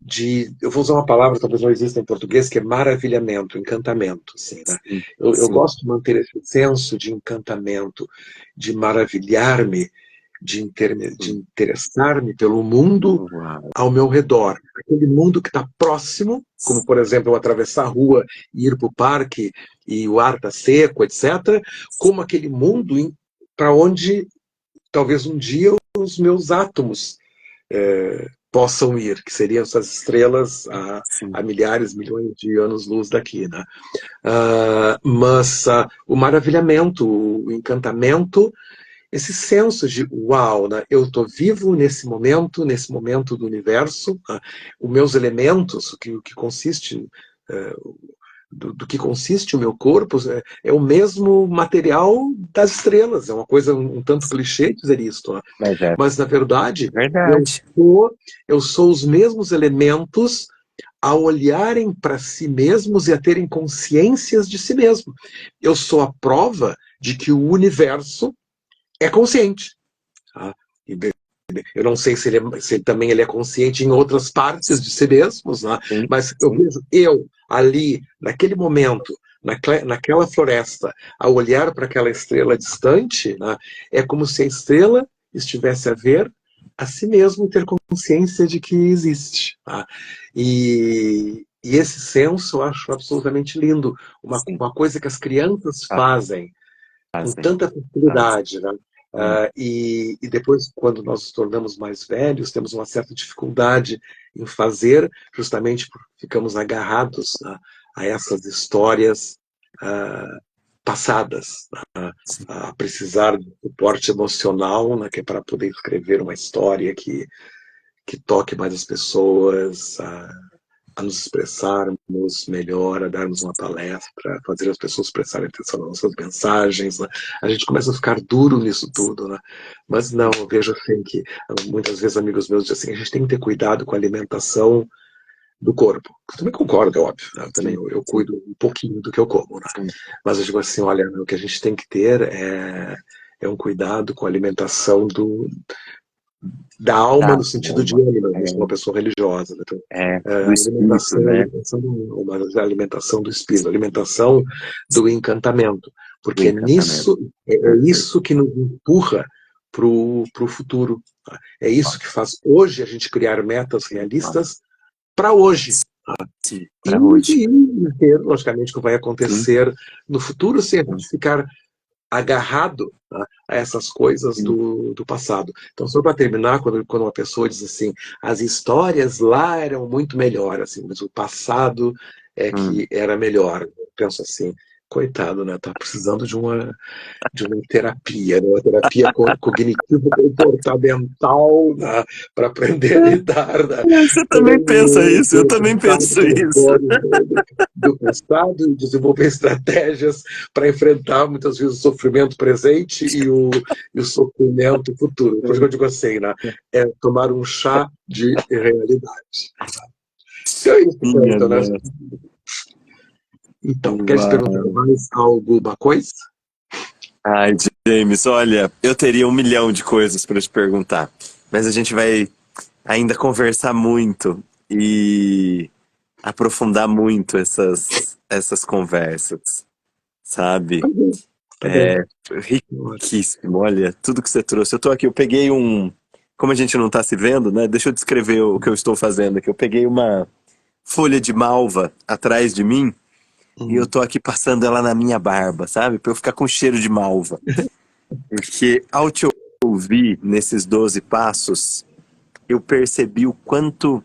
de, eu vou usar uma palavra que talvez não exista em português, que é maravilhamento, encantamento. Assim, né? Sim, Eu sim. gosto de manter esse senso de encantamento, de maravilhar-me, de interessar-me pelo mundo Uau. ao meu redor. Aquele mundo que está próximo, como, por exemplo, eu atravessar a rua e ir para o parque e o ar está seco, etc., como aquele mundo para onde talvez um dia os meus átomos possam ir, que seriam essas estrelas a milhares, milhões de anos-luz daqui. Né? Mas o maravilhamento, o encantamento, esse senso de uau, né? Eu estou vivo nesse momento do universo, os meus elementos, o que consiste, do que consiste o meu corpo, é o mesmo material das estrelas. É uma coisa um tanto clichê dizer isso, né? Mas na verdade, Verdade. eu sou os mesmos elementos a olharem para si mesmos e a terem consciências de si mesmo. Eu sou a prova de que o universo é consciente. Tá? Eu não sei se também ele é consciente em outras partes de si mesmos, né? Sim, mas eu vejo ali, naquele momento, naquela floresta, ao olhar para aquela estrela distante, né? É como se a estrela estivesse a ver a si mesmo e ter consciência de que existe. Tá? E esse senso eu acho absolutamente lindo. Uma coisa que as crianças fazem com tanta facilidade, né? E depois, quando nós nos tornamos mais velhos, temos uma certa dificuldade em fazer, justamente porque ficamos agarrados a essas histórias passadas, a precisar de suporte emocional, né, que é para poder escrever uma história que toque mais as pessoas, a nos expressarmos melhor, a darmos uma palestra, a fazer as pessoas prestarem atenção nas nossas mensagens. Né? A gente começa a ficar duro nisso tudo. Né? Mas não, eu vejo assim que muitas vezes amigos meus dizem assim, a gente tem que ter cuidado com a alimentação do corpo. Eu também concordo, é óbvio. Né? Também eu cuido um pouquinho do que eu como. Né? Mas eu digo assim, olha, o que a gente tem que ter é um cuidado com a alimentação da alma no sentido de ânima, eu sou uma pessoa religiosa. Né? Então, do espírito, né? a alimentação do espírito, a alimentação do encantamento. Porque é isso que nos empurra para o futuro. Tá? É isso que faz hoje a gente criar metas realistas para hoje. Tá? Sim, E entender, logicamente, o que vai acontecer no futuro se a gente ficar agarrado, tá, a essas coisas do passado. Então, só para terminar, quando uma pessoa diz assim, as histórias lá eram muito melhor, assim, mas o passado é que era melhor. Eu penso assim, coitado, né? Tá precisando de uma terapia, né? Uma terapia cognitivo-comportamental, né? Para aprender a lidar, né? Você também pensa isso, eu também penso isso. Do passado e desenvolver estratégias para enfrentar muitas vezes o sofrimento presente e o sofrimento futuro. Por isso que eu digo assim, né? É tomar um chá de realidade. é isso, Minha então, né? nossa. Então, queres perguntar Uau. mais alguma coisa? Ai, James, olha, eu teria 1 milhão de coisas para te perguntar, mas a gente vai ainda conversar muito e aprofundar muito essas conversas, Tá sabe? bem, tá bem. É riquíssimo, olha, tudo que você trouxe. Eu tô aqui, eu peguei um. Como a gente não tá se vendo, né? Deixa eu descrever o que eu estou fazendo aqui. Eu peguei uma folha de malva atrás de mim e eu Hum. tô aqui passando ela na minha barba, sabe? Pra eu ficar com cheiro de malva. Porque ao te ouvir nesses 12 passos, eu percebi o quanto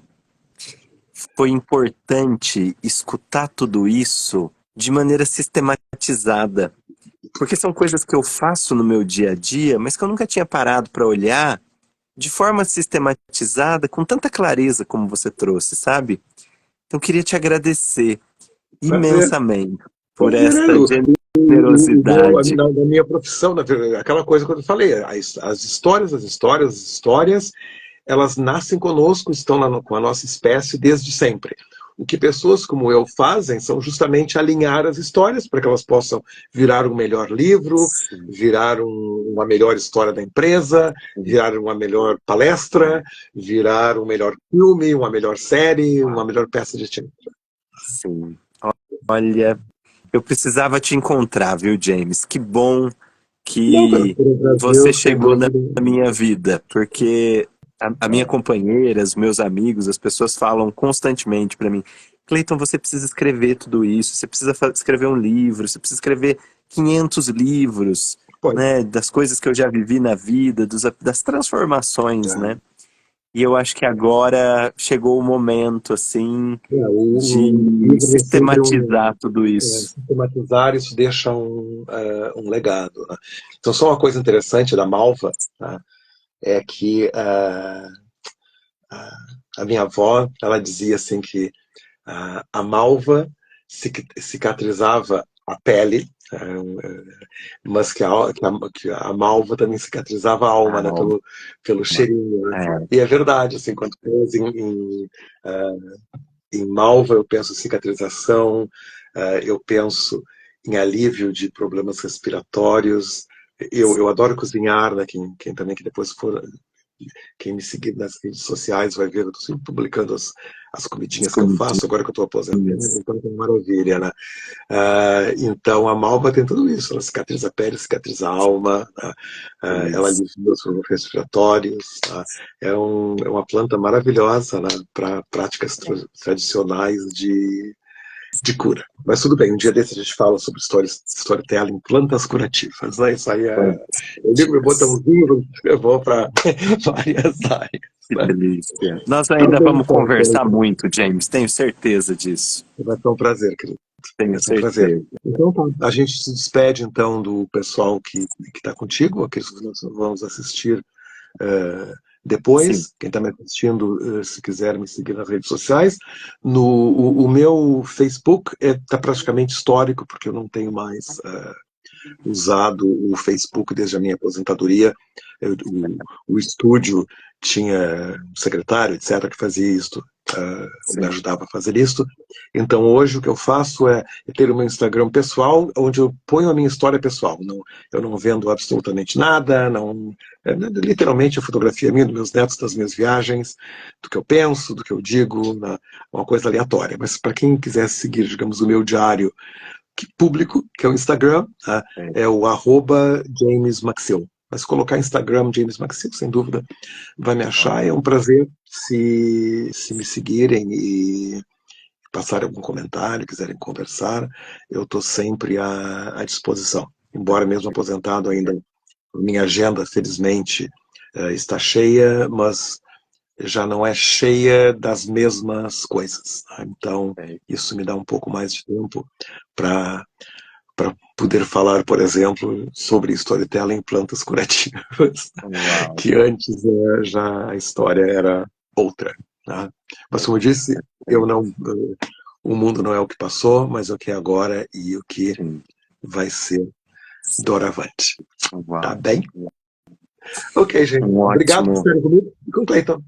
foi importante escutar tudo isso de maneira sistematizada. Porque são coisas que eu faço no meu dia a dia, mas que eu nunca tinha parado para olhar de forma sistematizada, com tanta clareza como você trouxe, sabe? Então, eu queria te agradecer Prazer. imensamente por Prazer é esta o meu, generosidade. na minha profissão, aquela coisa que eu falei, as histórias, elas nascem conosco, estão com a nossa espécie desde sempre. O que pessoas como eu fazem são justamente alinhar as histórias para que elas possam virar um melhor livro, Sim, virar uma melhor história da empresa, sim, virar uma melhor palestra, virar um melhor filme, uma melhor série, uma melhor peça de teatro. sim. Olha, eu precisava te encontrar, viu, James? Que bom Não, que pelo você Brasil, sem chegou na dúvida. minha vida, porque a minha companheira, os meus amigos, as pessoas falam constantemente para mim: Cleiton, você precisa escrever tudo isso, você precisa escrever um livro, você precisa escrever 500 livros, Pois, né, das coisas que eu já vivi na vida, das transformações, é. né? E eu acho que agora chegou o momento, assim, O de livro é sempre sistematizar tudo isso. sistematizar, isso deixa um legado. Né? Então, só uma coisa interessante da Malva, tá? É que a minha avó, ela dizia assim que a malva cicatrizava a pele, mas que a malva também cicatrizava a alma, né, Ah, pelo cheirinho. Né? é, E é verdade, assim, quando penso em malva, eu penso em cicatrização, eu penso em alívio de problemas respiratórios. Eu adoro cozinhar, né? Quem também que depois for quem me seguir nas redes sociais vai ver, eu estou sempre publicando as as comidinhas que eu faço, agora que eu estou aposentado, comidinhas. então é uma maravilha, né? Então a malva tem tudo isso, ela cicatriza a pele, cicatriza a alma, né? Ela Isso. alivia os problemas respiratórios, tá? É uma planta maravilhosa, né? Para práticas tradicionais de cura. Mas tudo bem, um dia desse a gente fala sobre storytelling, plantas curativas, né? Isso aí eu ligo meu Dicas. botãozinho, eu vou para várias áreas. Que Né? delícia. Nós Tá ainda bem, vamos então, conversar Cleiton. muito, James. Tenho certeza disso. Vai ser um prazer, querido. Tenho Vai ser um prazer. certeza. Então, tá. A gente se despede, então, do pessoal que está contigo, aqueles que nós vamos assistir Sim. depois. Quem está me assistindo, se quiser me seguir nas redes sociais. O meu Facebook está praticamente histórico, porque eu não tenho mais usado o Facebook desde a minha aposentadoria. O estúdio tinha um secretário, etc., que fazia isso, me Sim. ajudava a fazer isso. Então, hoje, o que eu faço é ter o meu Instagram pessoal, onde eu ponho a minha história pessoal. Não, eu não vendo absolutamente nada, não, literalmente a fotografia minha, dos meus netos, das minhas viagens, do que eu penso, do que eu digo, uma coisa aleatória. Mas para quem quiser seguir, digamos, o meu diário público, que é o Instagram, tá? É. É o @James Maxill. Mas se colocar Instagram James Maxill, sem dúvida, vai me achar. É um prazer se me seguirem e passarem algum comentário, quiserem conversar. Eu estou sempre à disposição. Embora mesmo aposentado ainda, minha agenda, felizmente, está cheia, mas já não é cheia das mesmas coisas. Tá? Então, É. isso me dá um pouco mais de tempo para poder falar, por exemplo, sobre storytelling em plantas curativas, Uau. que antes já a história era outra. Tá? Mas como eu disse, eu É. não, o mundo não é o que passou, mas o que é agora e o que Sim. vai ser doravante. Tá Uau. bem? Ok, gente. Um Obrigado por ótimo. estarem comigo e com o Cleiton.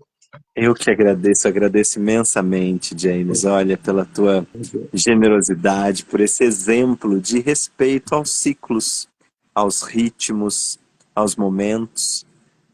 Eu que agradeço imensamente, James, olha, pela tua generosidade, por esse exemplo de respeito aos ciclos, aos ritmos, aos momentos,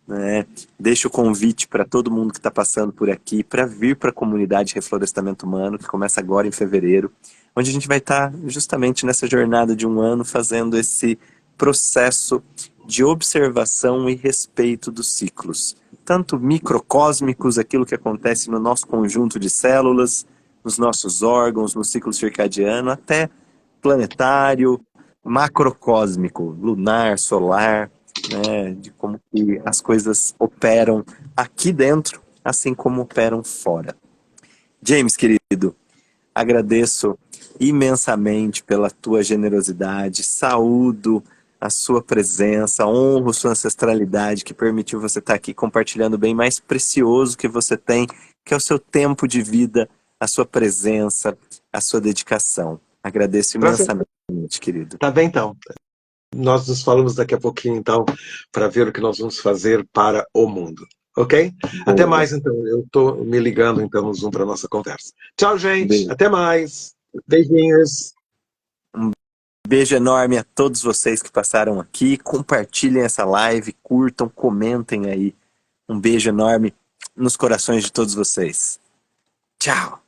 né? Deixo o convite para todo mundo que está passando por aqui para vir para a comunidade de reflorestamento humano, que começa agora em fevereiro, onde a gente vai estar justamente nessa jornada de um ano fazendo esse processo de observação e respeito dos ciclos, tanto microcósmicos, aquilo que acontece no nosso conjunto de células, nos nossos órgãos, no ciclo circadiano, até planetário, macrocósmico, lunar, solar, né, de como que as coisas operam aqui dentro, assim como operam fora. James, querido, agradeço imensamente pela tua generosidade, saúdo a sua presença, honro sua ancestralidade que permitiu você estar aqui compartilhando o bem mais precioso que você tem, que é o seu tempo de vida, a sua presença, a sua dedicação. Agradeço Prazer. imensamente, querido. Tá bem, então. Nós nos falamos daqui a pouquinho, então, para ver o que nós vamos fazer para o mundo. Ok? Até Boa. mais, então. Eu estou me ligando, então, no Zoom para a nossa conversa. Tchau, gente. Beijo. Até mais. Beijinhos. Um beijo enorme a todos vocês que passaram aqui. Compartilhem essa live, curtam, comentem aí. Um beijo enorme nos corações de todos vocês. Tchau!